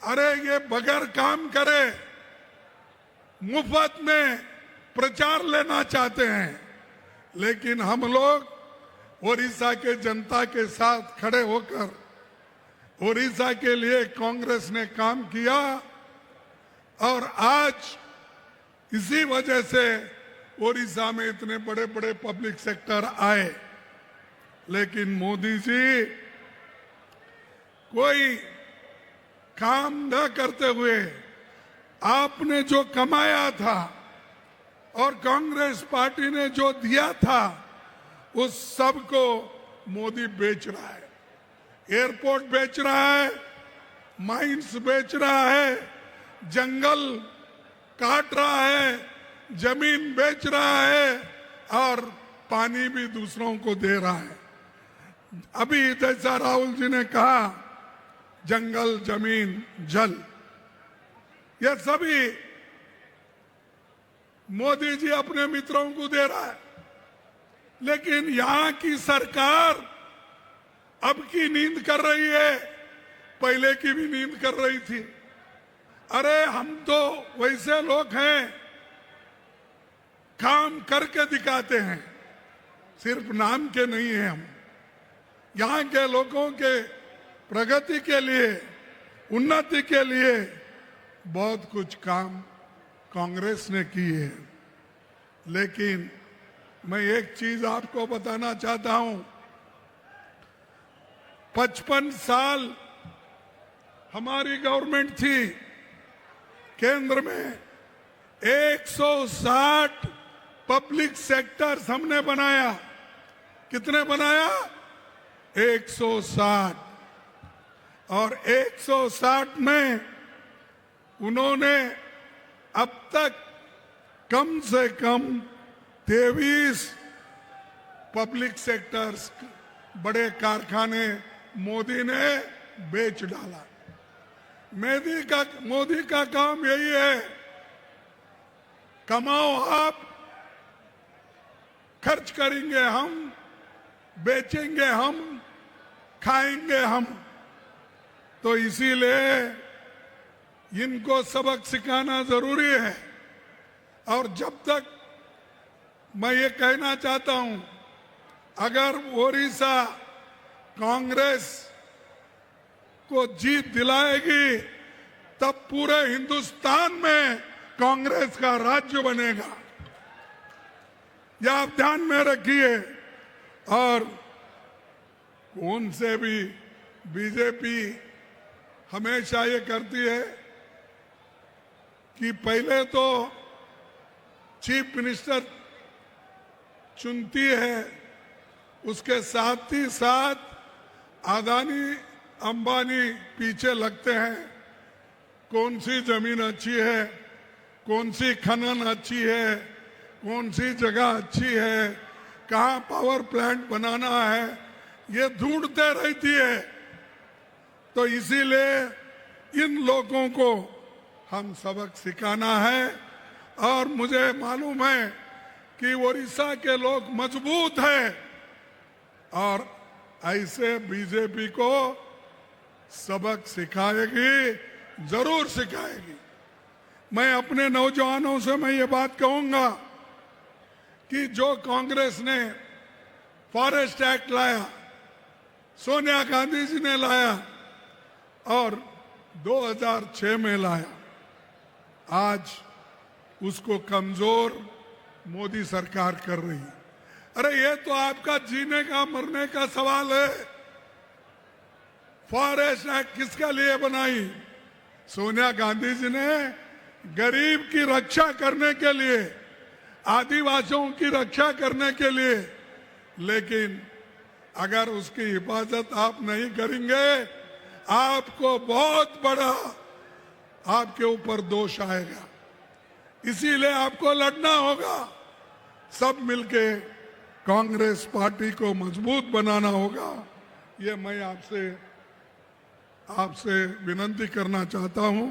अरे ये बगैर काम करे मुफ्त में प्रचार लेना चाहते हैं, लेकिन हम लोग ओडिशा के जनता के साथ खड़े होकर ओडिशा के लिए कांग्रेस ने काम किया और आज इसी वजह से ओडिशा में इतने बड़े बड़े पब्लिक सेक्टर आए। लेकिन मोदी जी कोई काम न करते हुए आपने जो कमाया था और कांग्रेस पार्टी ने जो दिया था, उस सब को मोदी बेच रहा है। एयरपोर्ट बेच रहा है, माइंस बेच रहा है, जंगल काट रहा है, जमीन बेच रहा है और पानी भी दूसरों को दे रहा है। अभी जैसा राहुल जी ने कहा, जंगल, जमीन, जल, ये सभी मोदी जी अपने मित्रों को दे रहा है, लेकिन यहां की सरकार अब की नींद कर रही है, पहले की भी नींद कर रही थी। अरे हम तो वैसे लोग हैं, काम करके दिखाते हैं, सिर्फ नाम के नहीं हैं हम। यहाँ के लोगों के प्रगति के लिए, उन्नति के लिए बहुत कुछ काम कांग्रेस ने की है। लेकिन मैं एक चीज आपको बताना चाहता हूं, 55 साल हमारी गवर्नमेंट थी, केंद्र में 160 पब्लिक सेक्टर्स हमने बनाया। कितने बनाया? 160। और 160 में उन्होंने अब तक कम से कम 23 पब्लिक सेक्टर्स, बड़े कारखाने मोदी ने बेच डाला। मोदी का काम यही है, कमाओ आप, खर्च करेंगे हम, बेचेंगे हम, खाएंगे हम। तो इसीलिए इनको सबक सिखाना जरूरी है। और जब तक मैं ये कहना चाहता हूं, अगर ओडिशा कांग्रेस को जीत दिलाएगी, तब पूरे हिंदुस्तान में कांग्रेस का राज्य बनेगा। यह आप ध्यान में रखिए। और कौन से भी बीजेपी हमेशा ये करती है कि पहले तो चीफ मिनिस्टर चुनती है, उसके साथ ही साथ अदानी अंबानी पीछे लगते हैं। कौन सी जमीन अच्छी है, कौन सी खनन अच्छी है, कौन सी जगह अच्छी है, कहाँ पावर प्लांट बनाना है, ये ढूंढते रहती है। तो इसीलिए इन लोगों को हम सबक सिखाना है। और मुझे मालूम है कि ओडिशा के लोग मजबूत हैं और ऐसे बीजेपी को सबक सिखाएगी, जरूर सिखाएगी। मैं अपने नौजवानों से मैं ये बात कहूंगा कि जो कांग्रेस ने फॉरेस्ट एक्ट लाया, सोनिया गांधी जी ने लाया और 2006 में लाया, आज उसको कमजोर मोदी सरकार कर रही है। अरे ये तो आपका जीने का मरने का सवाल है। फॉरेस्ट एक्ट किसके लिए बनाई? सोनिया गांधी जी ने गरीब की रक्षा करने के लिए, आदिवासियों की रक्षा करने के लिए। लेकिन अगर उसकी हिफाजत आप नहीं करेंगे, आपको बहुत बड़ा आपके ऊपर दोष आएगा। इसीलिए आपको लड़ना होगा, सब मिलके कांग्रेस पार्टी को मजबूत बनाना होगा। ये मैं आपसे विनती करना चाहता हूं।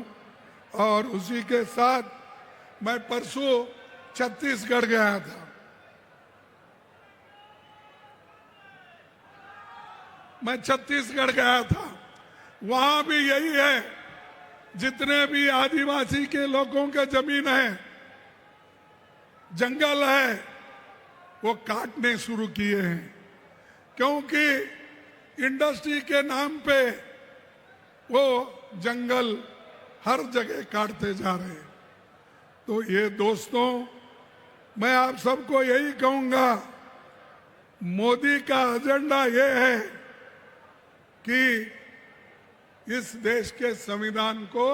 और उसी के साथ मैं परसों छत्तीसगढ़ गया था। मैं छत्तीसगढ़ गया था, वहां भी यही है, जितने भी आदिवासी के लोगों के जमीन है, जंगल है, वो काटने शुरू किए हैं। क्योंकि इंडस्ट्री के नाम पे वो जंगल हर जगह काटते जा रहे हैं। तो ये दोस्तों, मैं आप सबको यही कहूंगा, मोदी का एजेंडा ये है कि इस देश के संविधान को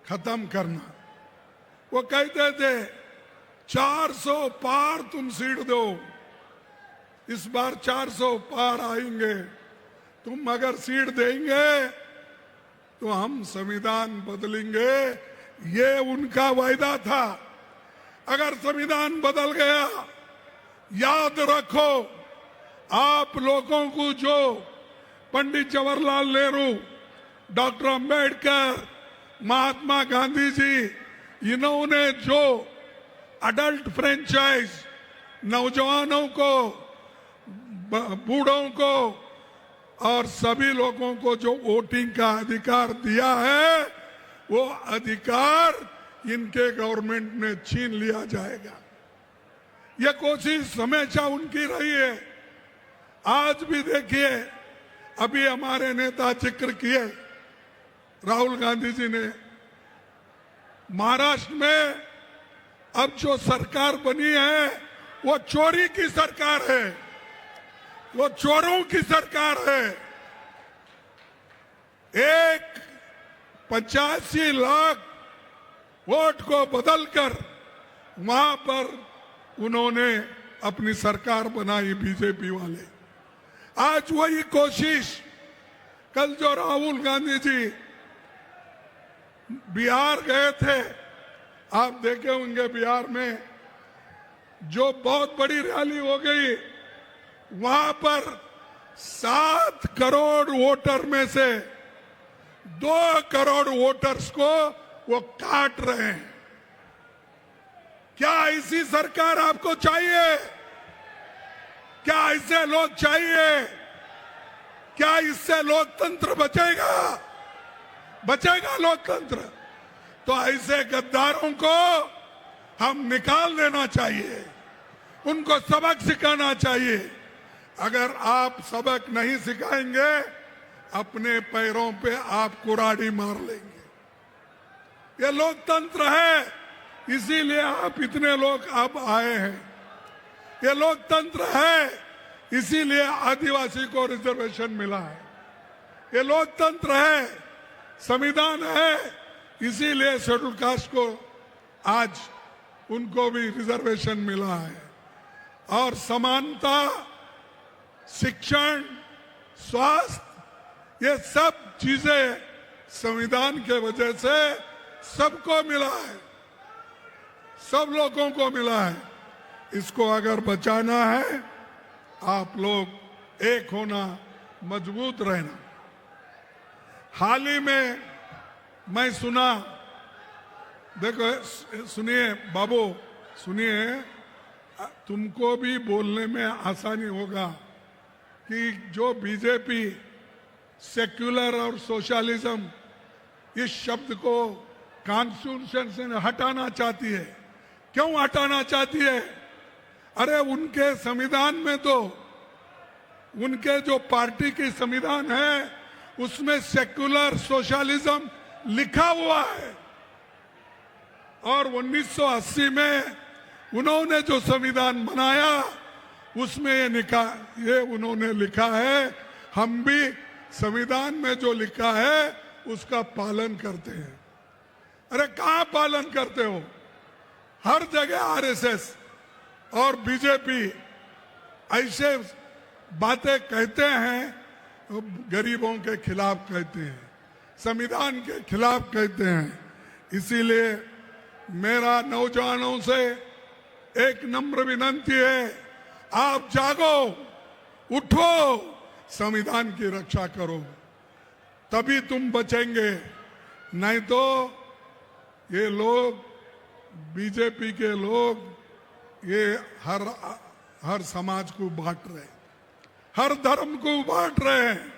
खत्म करना। वो कहते थे 400 पार तुम सीट दो, इस बार 400 पार आएंगे। तुम अगर सीट देंगे तो हम संविधान बदलेंगे, ये उनका वायदा था। अगर संविधान बदल गया, याद रखो आप लोगों को जो पंडित जवाहरलाल नेहरू, डॉक्टर अंबेडकर, महात्मा गांधी जी, इन्होंने जो अडल्ट फ्रेंचाइज नौजवानों को, बूढ़ों को और सभी लोगों को जो वोटिंग का अधिकार दिया है, वो अधिकार इनके गवर्नमेंट ने छीन लिया जाएगा। यह कोशिश हमेशा उनकी रही है। आज भी देखिए, अभी हमारे नेता जिक्र किए, राहुल गांधी जी ने, महाराष्ट्र में अब जो सरकार बनी है वो चोरी की सरकार है, वो चोरों की सरकार है। 85 लाख वोट को बदलकर वहां पर उन्होंने अपनी सरकार बनाई बीजेपी वाले। आज वही कोशिश, कल जो राहुल गांधी जी बिहार गए थे, आप देखे होंगे बिहार में जो बहुत बड़ी रैली हो गई, वहां पर 7 करोड़ वोटर में से 2 करोड़ वोटर्स को वो काट रहे हैं। क्या ऐसी सरकार आपको चाहिए? क्या ऐसे लोग चाहिए? क्या इससे लोकतंत्र बचेगा? बचेगा लोकतंत्र? तो ऐसे गद्दारों को हम निकाल देना चाहिए, उनको सबक सिखाना चाहिए। अगर आप सबक नहीं सिखाएंगे, अपने पैरों पे आप कुराड़ी मार लेंगे। ये लोकतंत्र है, इसीलिए आप इतने लोग अब आए हैं। ये लोकतंत्र है, इसीलिए आदिवासी को रिजर्वेशन मिला है। ये लोकतंत्र है, संविधान है, इसीलिए शेड्यूल कास्ट को आज उनको भी रिजर्वेशन मिला है। और समानता, शिक्षण, स्वास्थ्य, ये सब चीजें संविधान के वजह से सबको मिला है, सब लोगों को मिला है। इसको अगर बचाना है, आप लोग एक होना, मजबूत रहना। हाल ही में मैं सुना, देखो सुनिए बाबू, सुनिए, तुमको भी बोलने में आसानी होगा कि जो बीजेपी सेक्युलर और सोशलिज्म इस शब्द को कॉन्स्टिट्यूशन से हटाना चाहती है। क्यों हटाना चाहती है? अरे उनके संविधान में तो, उनके जो पार्टी की संविधान है उसमें सेक्युलर सोशलिज्म लिखा हुआ है। और 1980 में उन्होंने जो संविधान बनाया उसमें ये उन्होंने लिखा है, हम भी संविधान में जो लिखा है उसका पालन करते हैं। अरे कहाँ पालन करते हो? हर जगह आरएसएस और बीजेपी ऐसे बातें कहते हैं, गरीबों के खिलाफ कहते हैं, संविधान के खिलाफ कहते हैं। इसीलिए मेरा नौजवानों से एक नम्र विनती है, आप जागो, उठो, संविधान की रक्षा करो, तभी तुम बचेंगे। नहीं तो ये लोग, बीजेपी के लोग, ये हर समाज को बांट रहे हैं, हर धर्म को बांट रहे हैं।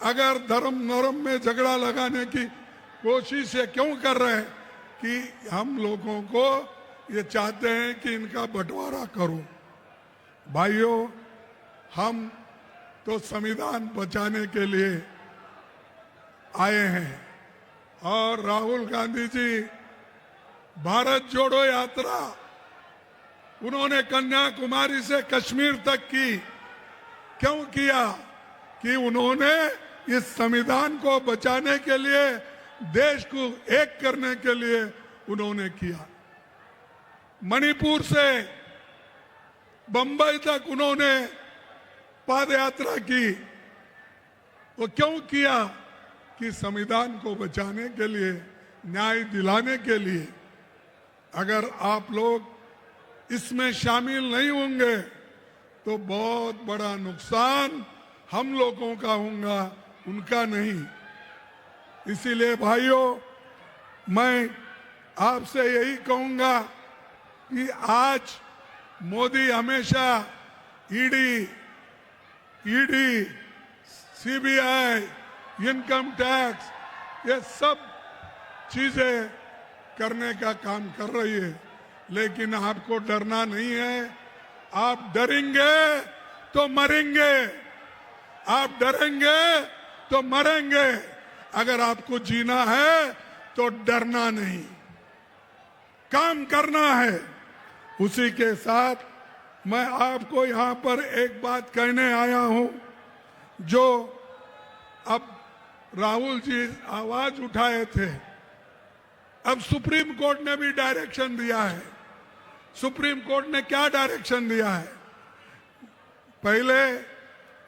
अगर धर्म नरम में झगड़ा लगाने की कोशिश ये क्यों कर रहे हैं? कि हम लोगों को ये चाहते हैं कि इनका बंटवारा करो। भाइयों, हम तो संविधान बचाने के लिए आए हैं। और राहुल गांधी जी भारत जोड़ो यात्रा उन्होंने कन्याकुमारी से कश्मीर तक की। क्यों किया? कि उन्होंने इस संविधान को बचाने के लिए, देश को एक करने के लिए उन्होंने किया। मणिपुर से बंबई तक उन्होंने पदयात्रा की। वो क्यों किया? कि संविधान को बचाने के लिए, न्याय दिलाने के लिए अगर आप लोग इसमें शामिल नहीं होंगे तो बहुत बड़ा नुकसान हम लोगों का होगा, उनका नहीं। इसीलिए भाइयों, मैं आपसे यही कहूंगा कि आज मोदी हमेशा ईडी, सीबीआई, इनकम टैक्स, ये सब चीजें करने का काम कर रही है, लेकिन आपको डरना नहीं है। आप डरेंगे तो मरेंगे, आप डरेंगे तो मरेंगे। अगर आपको जीना है तो डरना नहीं, काम करना है। उसी के साथ मैं आपको यहां पर एक बात कहने आया हूं, जो अब राहुल जी आवाज उठाए थे, अब सुप्रीम कोर्ट ने भी डायरेक्शन दिया है। सुप्रीम कोर्ट ने क्या डायरेक्शन दिया है? पहले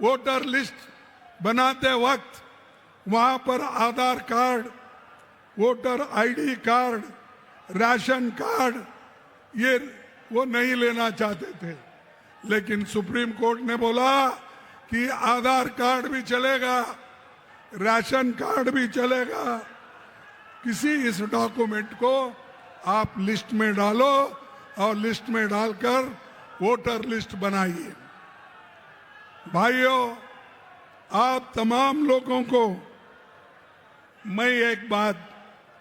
वोटर लिस्ट बनाते वक्त वहां पर Aadhaar card, voter ID card, ration card, ये वो नहीं लेना चाहते थे, लेकिन सुप्रीम कोर्ट ने बोला कि आधार कार्ड भी चलेगा, राशन कार्ड भी चलेगा। किसी इस डॉक्यूमेंट को आप लिस्ट में डालो और लिस्ट में डालकर वोटर लिस्ट बनाइए। भाइयों, आप तमाम लोगों को मैं एक बात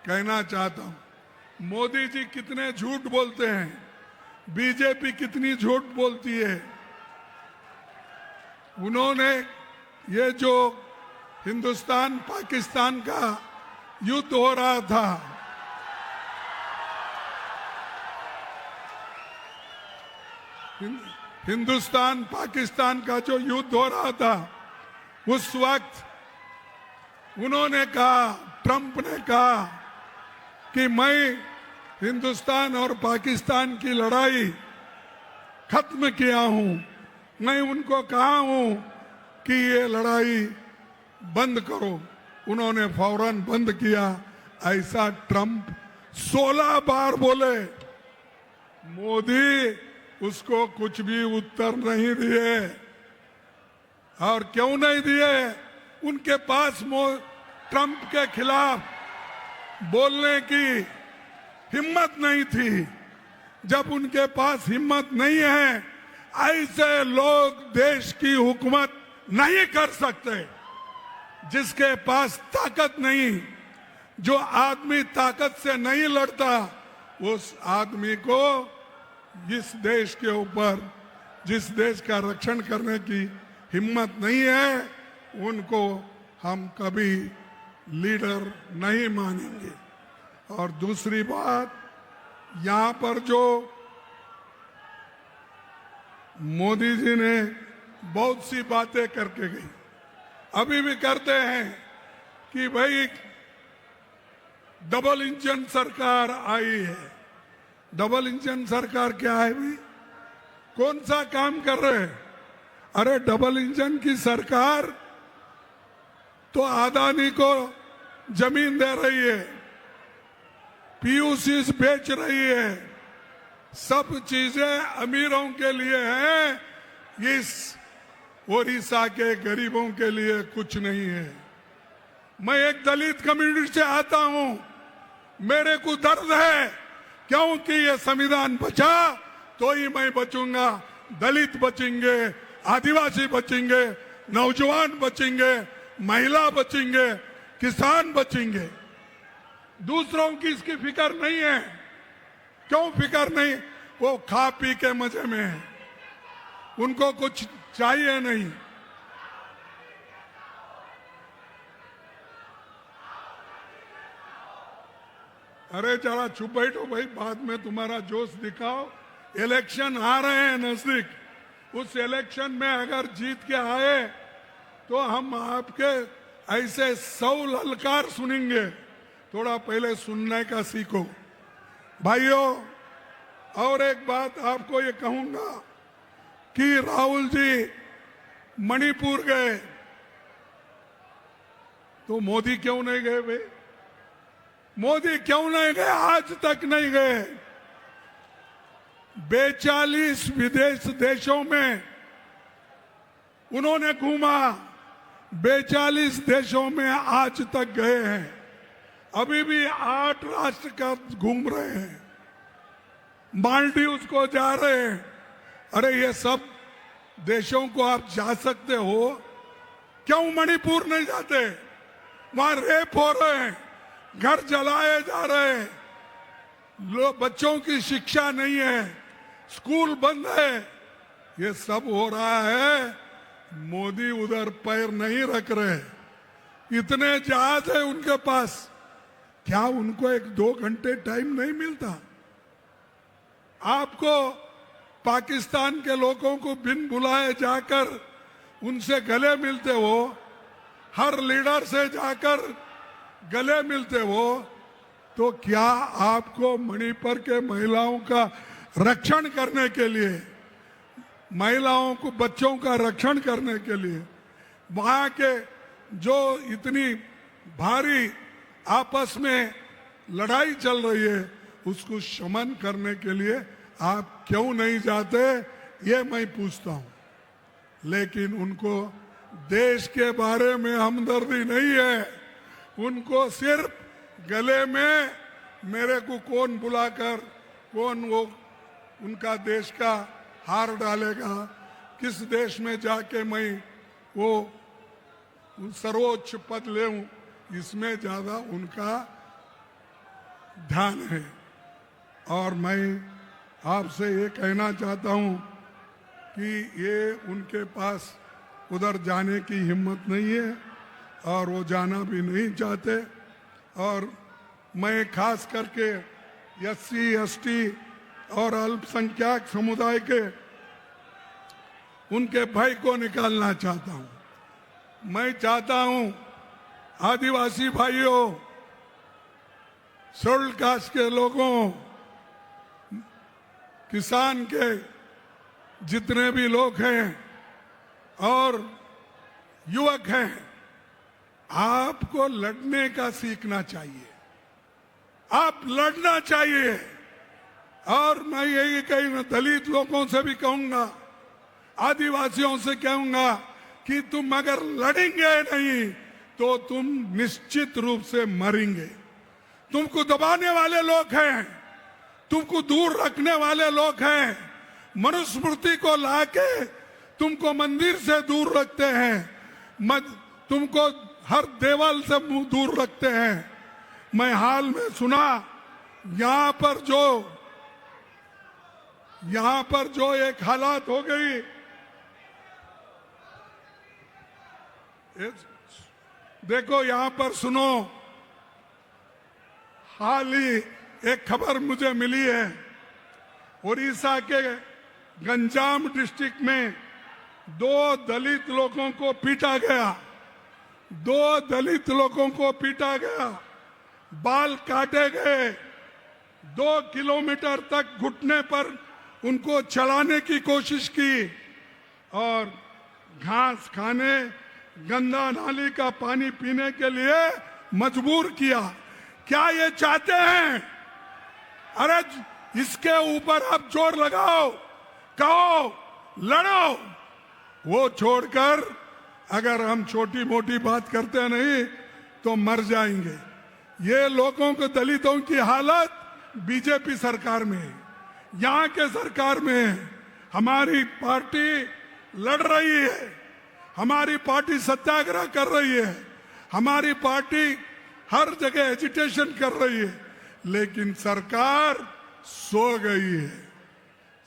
कहना चाहता हूं। मोदी जी कितने झूठ बोलते हैं, बीजेपी कितनी झूठ बोलती है। उन्होंने ये जो हिंदुस्तान पाकिस्तान का युद्ध हो रहा था, हिंदुस्तान पाकिस्तान का जो युद्ध हो रहा था, उस वक्त उन्होंने कहा, ट्रंप ने कहा कि मैं हिंदुस्तान और पाकिस्तान की लड़ाई खत्म किया हूं। मैं उनको कहा हूं कि ये लड़ाई बंद करो, उन्होंने फौरन बंद किया। ऐसा ट्रंप 16 बार बोले, मोदी उसको कुछ भी उत्तर नहीं दिए। और क्यों नहीं दिए? उनके पास ट्रंप के खिलाफ बोलने की हिम्मत नहीं थी। जब उनके पास हिम्मत नहीं है, ऐसे लोग देश की हुकूमत नहीं कर सकते। जिसके पास ताकत नहीं, जो आदमी ताकत से नहीं लड़ता, उस आदमी को इस देश के ऊपर, जिस देश का रक्षण करने की हिम्मत नहीं है, उनको हम कभी लीडर नहीं मानेंगे। और दूसरी बात, यहां पर जो मोदी जी ने बहुत सी बातें करके गई, अभी भी करते हैं कि भाई डबल इंजन सरकार आई है। डबल इंजन सरकार क्या है भाई? कौन सा काम कर रहे हैं? अरे डबल इंजन की सरकार तो अदानी को जमीन दे रही है, पीयूसी बेच रही है, सब चीजें अमीरों के लिए हैं, इस ओडिशा के गरीबों के लिए कुछ नहीं है। मैं एक दलित कम्युनिटी से आता हूं, मेरे को दर्द है, क्योंकि ये संविधान बचा तो ही मैं बचूंगा। दलित बचेंगे, आदिवासी बचेंगे, नौजवान बचेंगे, महिला बचेंगे, किसान बचेंगे। दूसरों की इसकी फिक्र नहीं है। क्यों फिक्र नहीं? वो खा पी के मजे में है, उनको कुछ चाहिए नहीं। अरे जरा चुप बैठो भाई, बाद में तुम्हारा जोश दिखाओ। इलेक्शन आ रहे हैं नजदीक, उस इलेक्शन में अगर जीत के आए तो हम आपके ऐसे 100 ललकार सुनेंगे। थोड़ा पहले सुनने का सीखो भाइयों। और एक बात आपको ये कहूंगा कि राहुल जी मणिपुर गए तो मोदी क्यों नहीं गए भाई? मोदी क्यों नहीं गए? आज तक नहीं गए। 42 विदेश देशों में उन्होंने घूमा, 42 देशों में आज तक गए हैं। अभी भी 8 राष्ट्र का घूम रहे हैं। मालदीव्स को जा रहे हैं। अरे ये सब देशों को आप जा सकते हो, क्यों मणिपुर नहीं जाते? वहां रेप हो रहे हैं, घर जलाए जा रहे हैं, बच्चों की शिक्षा नहीं है, स्कूल बंद है। ये सब हो रहा है, मोदी उधर पैर नहीं रख रहे। इतने जहाज है उनके पास, क्या उनको 1-2 घंटे टाइम नहीं मिलता? आपको पाकिस्तान के लोगों को बिन बुलाए जाकर उनसे गले मिलते हो, हर लीडर से जाकर गले मिलते हो, तो क्या आपको मणिपुर के महिलाओं का रक्षण करने के लिए, महिलाओं को, बच्चों का रक्षण करने के लिए, वहां के जो इतनी भारी आपस में लड़ाई चल रही है उसको शमन करने के लिए आप क्यों नहीं जाते? ये मैं पूछता हूं। लेकिन उनको देश के बारे में हमदर्दी नहीं है। उनको सिर्फ गले में मेरे को कौन बुलाकर, कौन वो उनका देश का हार डालेगा, किस देश में जाके मैं वो सर्वोच्च पद लेऊं, इसमें ज्यादा उनका ध्यान है। और मैं आपसे ये कहना चाहता हूं कि ये उनके पास उधर जाने की हिम्मत नहीं है और वो जाना भी नहीं चाहते। और मैं खास करके SC ST और अल्पसंख्यक समुदाय के उनके भय को निकालना चाहता हूं। मैं चाहता हूं आदिवासी भाइयों, शेड्यूल कास्ट के लोगों, किसान के जितने भी लोग हैं और युवक हैं, आपको लड़ने का सीखना चाहिए। आप लड़ना चाहिए। और मैं यही कहीं दलित लोगों से भी कहूंगा, आदिवासियों से कहूंगा कि तुम अगर लड़ेंगे नहीं तो तुम निश्चित रूप से मरेंगे। तुमको दबाने वाले लोग हैं, तुमको दूर रखने वाले लोग हैं, मनुस्मृति को लाके तुमको मंदिर से दूर रखते हैं, तुमको हर देवल से दूर रखते हैं। मैं हाल में सुना, यहाँ पर जो एक हालात हो गई, देखो यहाँ पर सुनो, हाल ही एक खबर मुझे मिली है, उड़ीसा के गंजाम डिस्ट्रिक्ट में 2 दलित लोगों को पीटा गया। 2 दलित लोगों को पीटा गया, बाल काटे गए, 2 किलोमीटर तक घुटने पर उनको चलाने की कोशिश की और घास खाने, गंदा नाली का पानी पीने के लिए मजबूर किया। क्या ये चाहते हैं? अरे इसके ऊपर आप जोर लगाओ, कहो, लड़ो। वो छोड़कर अगर हम छोटी मोटी बात करते नहीं तो मर जाएंगे। ये लोगों को, दलितों की हालत बीजेपी सरकार में है, यहाँ के सरकार में है। हमारी पार्टी लड़ रही है, हमारी पार्टी सत्याग्रह कर रही है, हमारी पार्टी हर जगह एजिटेशन कर रही है, लेकिन सरकार सो गई है।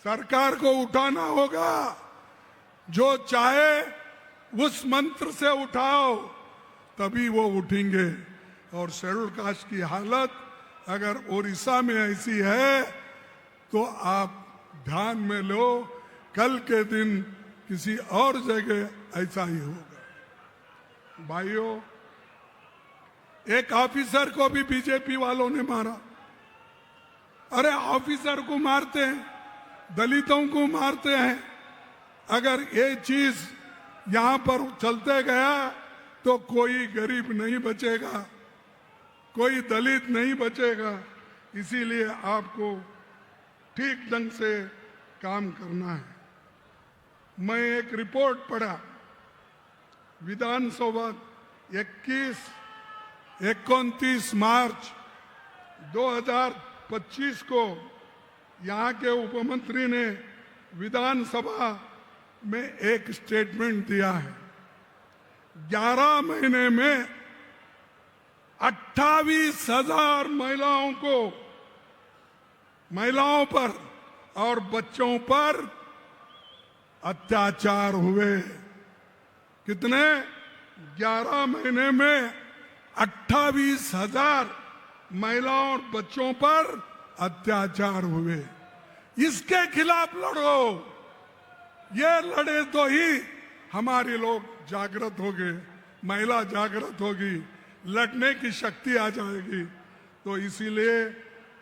सरकार को उठाना होगा, जो चाहे उस मंत्र से उठाओ, तभी वो उठेंगे। और शेड्यूल कास्ट की हालत अगर उड़ीसा में ऐसी है तो आप ध्यान में लो, कल के दिन किसी और जगह ऐसा ही होगा। भाइयों, एक ऑफिसर को भी बीजेपी वालों ने मारा। अरे ऑफिसर को मारते हैं, दलितों को मारते हैं। अगर ये चीज यहां पर चलते गया तो कोई गरीब नहीं बचेगा, कोई दलित नहीं बचेगा। इसीलिए आपको ठीक ढंग से काम करना है। मैं एक रिपोर्ट पढ़ा, विधानसभा 29 मार्च 2025 को यहाँ के उपमंत्री ने विधानसभा में एक स्टेटमेंट दिया है। 11 महीने में 28,000 महिलाओं पर और बच्चों पर अत्याचार हुए। कितने? 11 महीने में 28,000 महिलाओं और बच्चों पर अत्याचार हुए। इसके खिलाफ लड़ो। ये लड़े तो ही हमारे लोग जागृत होंगे, महिला जागृत होगी, लड़ने की शक्ति आ जाएगी। तो इसीलिए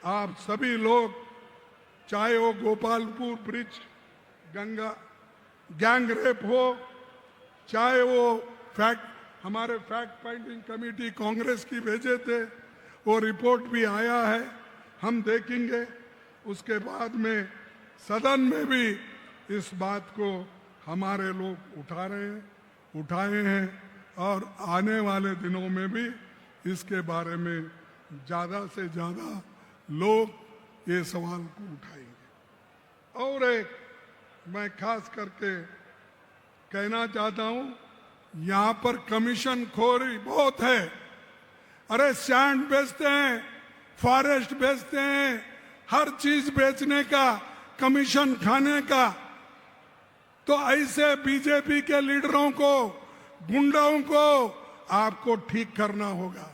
आप सभी लोग, चाहे वो Gopalpur bridge Ganga gang rape हो, चाहे वो हमारे फैक्ट फाइंडिंग कमेटी कांग्रेस की भेजे थे, वो रिपोर्ट भी आया है, हम देखेंगे। उसके बाद में सदन में भी इस बात को हमारे लोग उठाए हैं और आने वाले दिनों में भी इसके बारे में ज्यादा से ज्यादा लोग ये सवाल को उठाएंगे। और एक मैं खास करके कहना चाहता हूं, यहाँ पर कमीशन खोरी बहुत है। अरे सैंड बेचते हैं, फॉरेस्ट बेचते हैं, हर चीज बेचने का, कमीशन खाने का। तो ऐसे बीजेपी के लीडरों को, गुंडों को आपको ठीक करना होगा।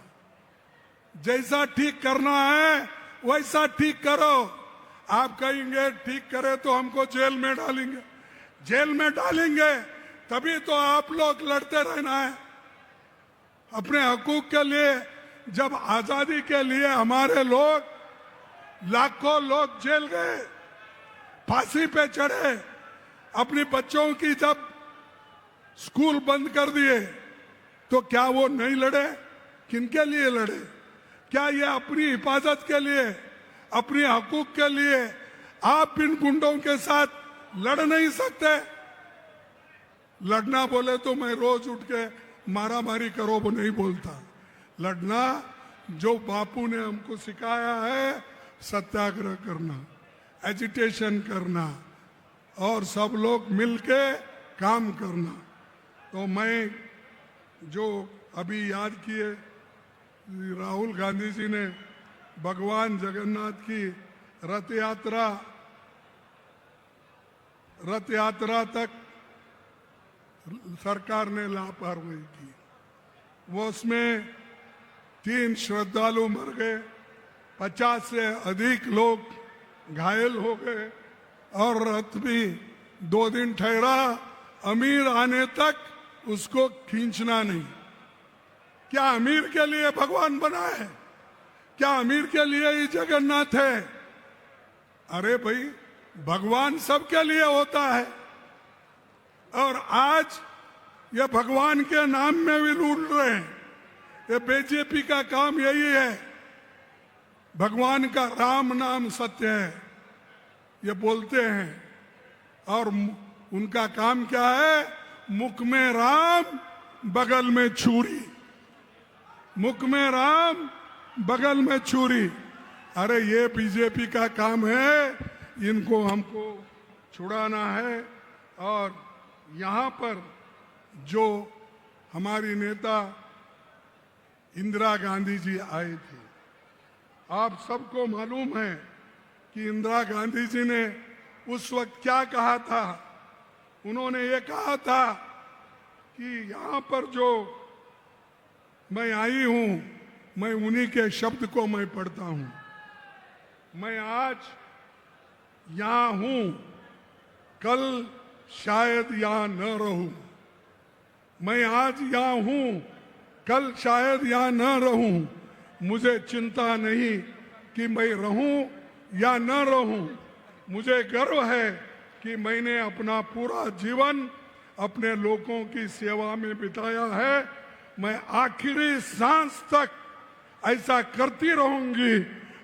जैसा ठीक करना है वैसा ठीक करो। आप कहेंगे ठीक करे तो हमको जेल में डालेंगे, जेल में डालेंगे तभी तो आप लोग लड़ते रहना है अपने हकूक के लिए। जब आजादी के लिए हमारे लोग, लाखों लोग जेल गए, फांसी पे चढ़े, अपने बच्चों की जब स्कूल बंद कर दिए, तो क्या वो नहीं लड़े? किनके लिए लड़े? क्या ये अपनी हिफाजत के लिए, अपने हकूक के लिए आप इन गुंडों के साथ लड़ नहीं सकते? लड़ना बोले तो मैं रोज उठ के मारा मारी करो वो नहीं बोलता। लड़ना जो बापू ने हमको सिखाया है, सत्याग्रह करना, एजिटेशन करना और सब लोग मिलके काम करना। तो मैं जो अभी याद किए, राहुल गांधी जी ने भगवान जगन्नाथ की रथ यात्रा तक सरकार ने लापरवाही की। वो उसमें 3 श्रद्धालु मर गए, 50 से अधिक लोग घायल हो गए और रथ भी 2 दिन ठहरा। अमीर आने तक उसको खींचना नहीं। क्या अमीर के लिए भगवान बना है? क्या अमीर के लिए ही जगन्नाथ है? अरे भाई, भगवान सबके लिए होता है। और आज ये भगवान के नाम में भी लूट रहे हैं। ये बीजेपी का काम यही है। भगवान का राम नाम सत्य है, ये बोलते हैं। और उनका काम क्या है? मुख में राम, बगल में छुरी। मुख में राम, बगल में छुरी। अरे ये बीजेपी का काम है, इनको हमको छुड़ाना है। और यहाँ पर जो हमारी नेता इंदिरा गांधी जी आई थी, आप सबको मालूम है कि इंदिरा गांधी जी ने उस वक्त क्या कहा था। उन्होंने ये कहा था कि यहाँ पर जो मैं आई हूं, मैं उन्हीं के शब्द को मैं पढ़ता हूं। मैं आज यहां हूं, कल शायद यहां न रहूं। मैं आज यहां हूं, कल शायद यहां न रहूं। मुझे चिंता नहीं कि मैं रहूं या न रहूं। मुझे गर्व है कि मैंने अपना पूरा जीवन अपने लोगों की सेवा में बिताया है। मैं आखिरी सांस तक ऐसा करती रहूंगी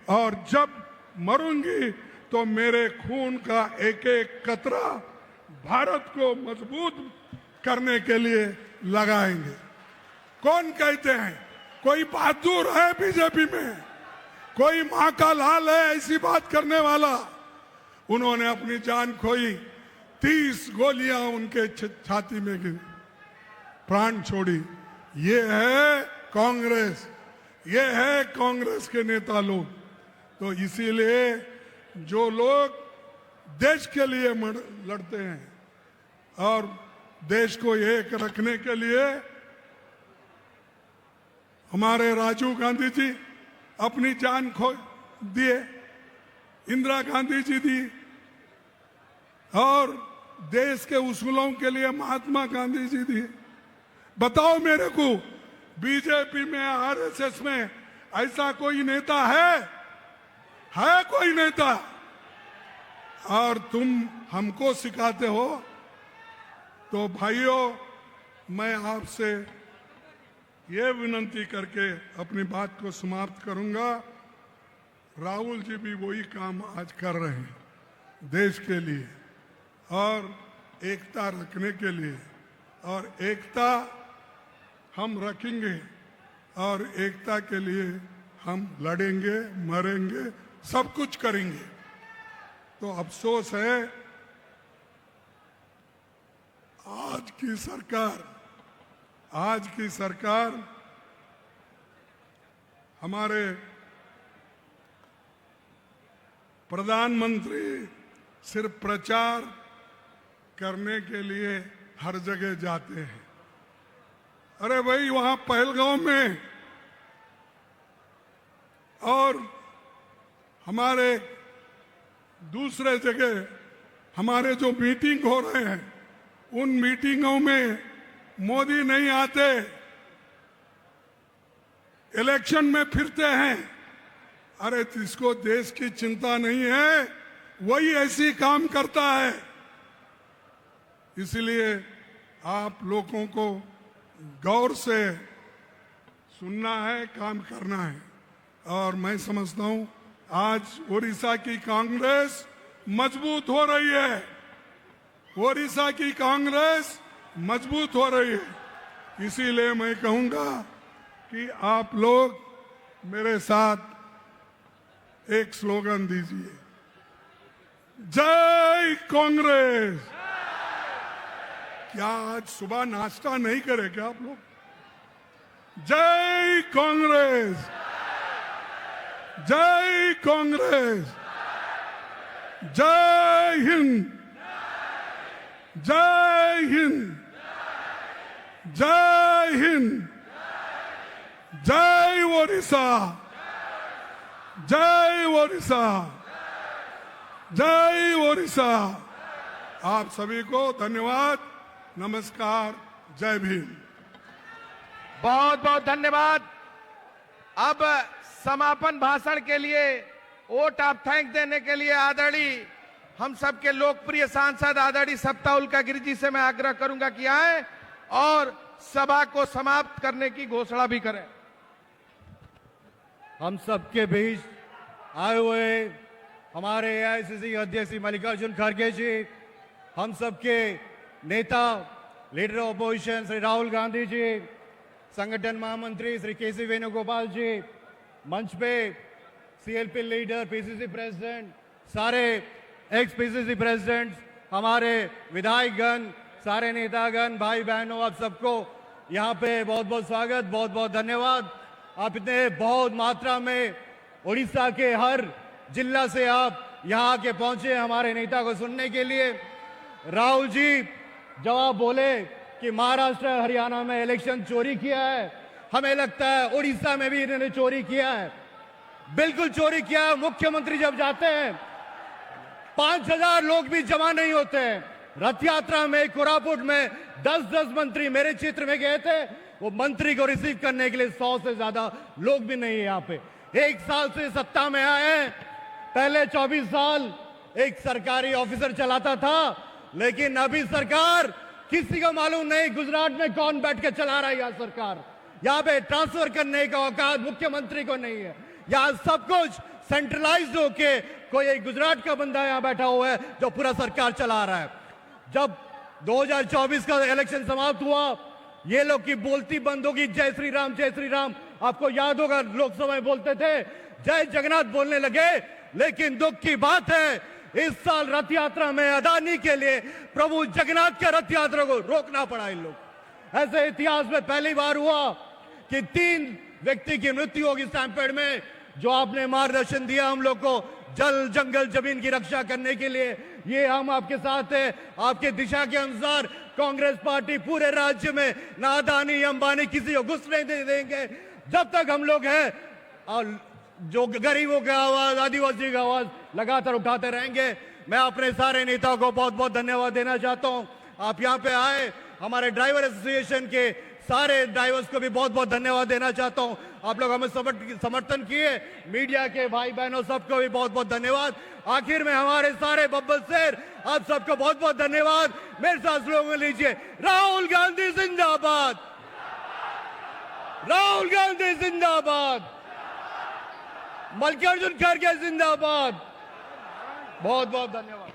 और जब मरूंगी तो मेरे खून का एक एक कतरा भारत को मजबूत करने के लिए लगाएंगे। कौन कहते हैं? कोई बहादुर है बीजेपी में? कोई मां का लाल है ऐसी बात करने वाला? उन्होंने अपनी जान खोई, 30 गोलियां उनके छाती में गिरी, प्राण छोड़ी। ये है कांग्रेस, ये है कांग्रेस के नेता लोग। तो इसीलिए जो लोग देश के लिए लड़ते हैं और देश को एक रखने के लिए, हमारे राजीव गांधी जी अपनी जान खो दिए, इंदिरा गांधी जी दी, और देश के उसूलों के लिए महात्मा गांधी जी दिए। बताओ मेरे को, बीजेपी में, आरएसएस में ऐसा कोई नेता है कोई नेता? और तुम हमको सिखाते हो। तो भाइयों, मैं आपसे ये विनंती करके अपनी बात को समाप्त करूंगा। राहुल जी भी वही काम आज कर रहे हैं देश के लिए और एकता रखने के लिए, और एकता हम रखेंगे और एकता के लिए हम लड़ेंगे, मरेंगे, सब कुछ करेंगे। तो अफसोस है आज की सरकार हमारे प्रधानमंत्री सिर्फ प्रचार करने के लिए हर जगह जाते हैं। अरे भाई, वहां पहलगांव में और हमारे दूसरे जगह हमारे जो मीटिंग हो रहे हैं, उन मीटिंगों में मोदी नहीं आते, इलेक्शन में फिरते हैं। अरे जिसको देश की चिंता नहीं है वही ऐसी काम करता है। इसलिए आप लोगों को गौर से सुनना है, काम करना है। और मैं समझता हूं आज ओडिशा की कांग्रेस मजबूत हो रही है, ओडिशा की कांग्रेस मजबूत हो रही है। इसीलिए मैं कहूंगा कि आप लोग मेरे साथ एक स्लोगन दीजिए, जय कांग्रेस। क्या आज सुबह नाश्ता नहीं करे क्या आप लोग? जय कांग्रेस, जय कांग्रेस, जय हिंद, जय हिंद, जय हिंद, जय ओडिशा, जय ओडिशा, जय ओडिशा। आप सभी को धन्यवाद, नमस्कार, जय भीम। बहुत बहुत धन्यवाद। अब समापन भाषण के लिए वोट ऑफ थैंक देने के लिए आदरणीय हम सबके लोकप्रिय सांसद आदरणीय सप्ता उल्का गिरी जी से मैं आग्रह करूंगा कि आए और सभा को समाप्त करने की घोषणा भी करें। हम सबके बीच आए हुए हमारे एआईसीसी अध्यक्ष मल्लिकार्जुन खड़गे जी, हम सबके नेता leader of opposition Shri Rahul Gandhi ji, संगठन महामंत्री श्री केसी वेणुगोपाल जी, मंच पे सीएलपी लीडर, पीसीसी प्रेसिडेंट, सारे एक्स पीसीसी प्रेसिडेंट, हमारे विधायकगण, सारे नेतागण, भाई बहनों, आप सबको यहाँ पे बहुत बहुत स्वागत, बहुत बहुत धन्यवाद। आप इतने बहुत मात्रा में उड़ीसा के हर जिला से आप यहाँ आके पहुंचे हमारे नेता को सुनने के लिए। राहुल जी जब आप बोले कि महाराष्ट्र हरियाणा में इलेक्शन चोरी किया है, हमें लगता है उड़ीसा में भी इन्होंने चोरी किया है, बिल्कुल चोरी किया है। मुख्यमंत्री जब जाते हैं 5000 लोग भी जमा नहीं होते हैं। रथ यात्रा में कोरापुट में 10-10 मंत्री मेरे क्षेत्र में गए थे, वो मंत्री को रिसीव करने के लिए 100 से ज्यादा लोग भी नहीं है यहाँ पे। 1 साल से सत्ता में आए हैं, पहले 24 साल एक सरकारी ऑफिसर चलाता था, लेकिन अभी सरकार किसी को मालूम नहीं गुजरात में कौन बैठ के चला रहा है यह सरकार। यहाँ पे ट्रांसफर करने का औकात मुख्यमंत्री को नहीं है। यहाँ सब कुछ सेंट्रलाइज्ड होके कोई एक गुजरात का बंदा यहाँ बैठा हुआ है जो पूरा सरकार चला रहा है। जब 2024 का इलेक्शन समाप्त हुआ, ये लोग की बोलती बंद होगी, जय श्री राम जय श्री राम। आपको याद होगा लोकसभा में बोलते थे, जय जगन्नाथ बोलने लगे। लेकिन दुख की बात है, इस साल रथ यात्रा में अदानी के लिए प्रभु जगन्नाथ के रथ यात्रा को रोकना पड़ा इन लोग। ऐसे इतिहास में पहली बार हुआ कि 3 व्यक्ति की मृत्यु होगी स्टैंपेड में। जो आपने मार्गदर्शन दिया हम लोग को जल जंगल जमीन की रक्षा करने के लिए, ये हम आपके साथ है। आपके दिशा के अनुसार कांग्रेस पार्टी पूरे राज्य में ना अदानी अंबानी किसी को घुस नहीं देंगे जब तक हम लोग हैं। और जो गरीबों की आवाज, आदिवासी की आवाज लगातार उठाते रहेंगे। मैं अपने सारे नेताओं को बहुत बहुत धन्यवाद देना चाहता हूं। आप यहाँ पे आए, हमारे ड्राइवर एसोसिएशन के सारे ड्राइवर्स को भी बहुत बहुत धन्यवाद देना चाहता हूं। आप लोग हमें समर्थन किए, मीडिया के भाई बहनों सबको भी बहुत बहुत धन्यवाद। आखिर में हमारे सारे बब्बर शेर, आप सबको बहुत बहुत धन्यवाद। मेरे साथ स्लोगन लीजिए, राहुल गांधी जिंदाबाद, राहुल गांधी जिंदाबाद, मल्लिकार्जुन खड़गे जिंदाबाद। बहुत बहुत धन्यवाद।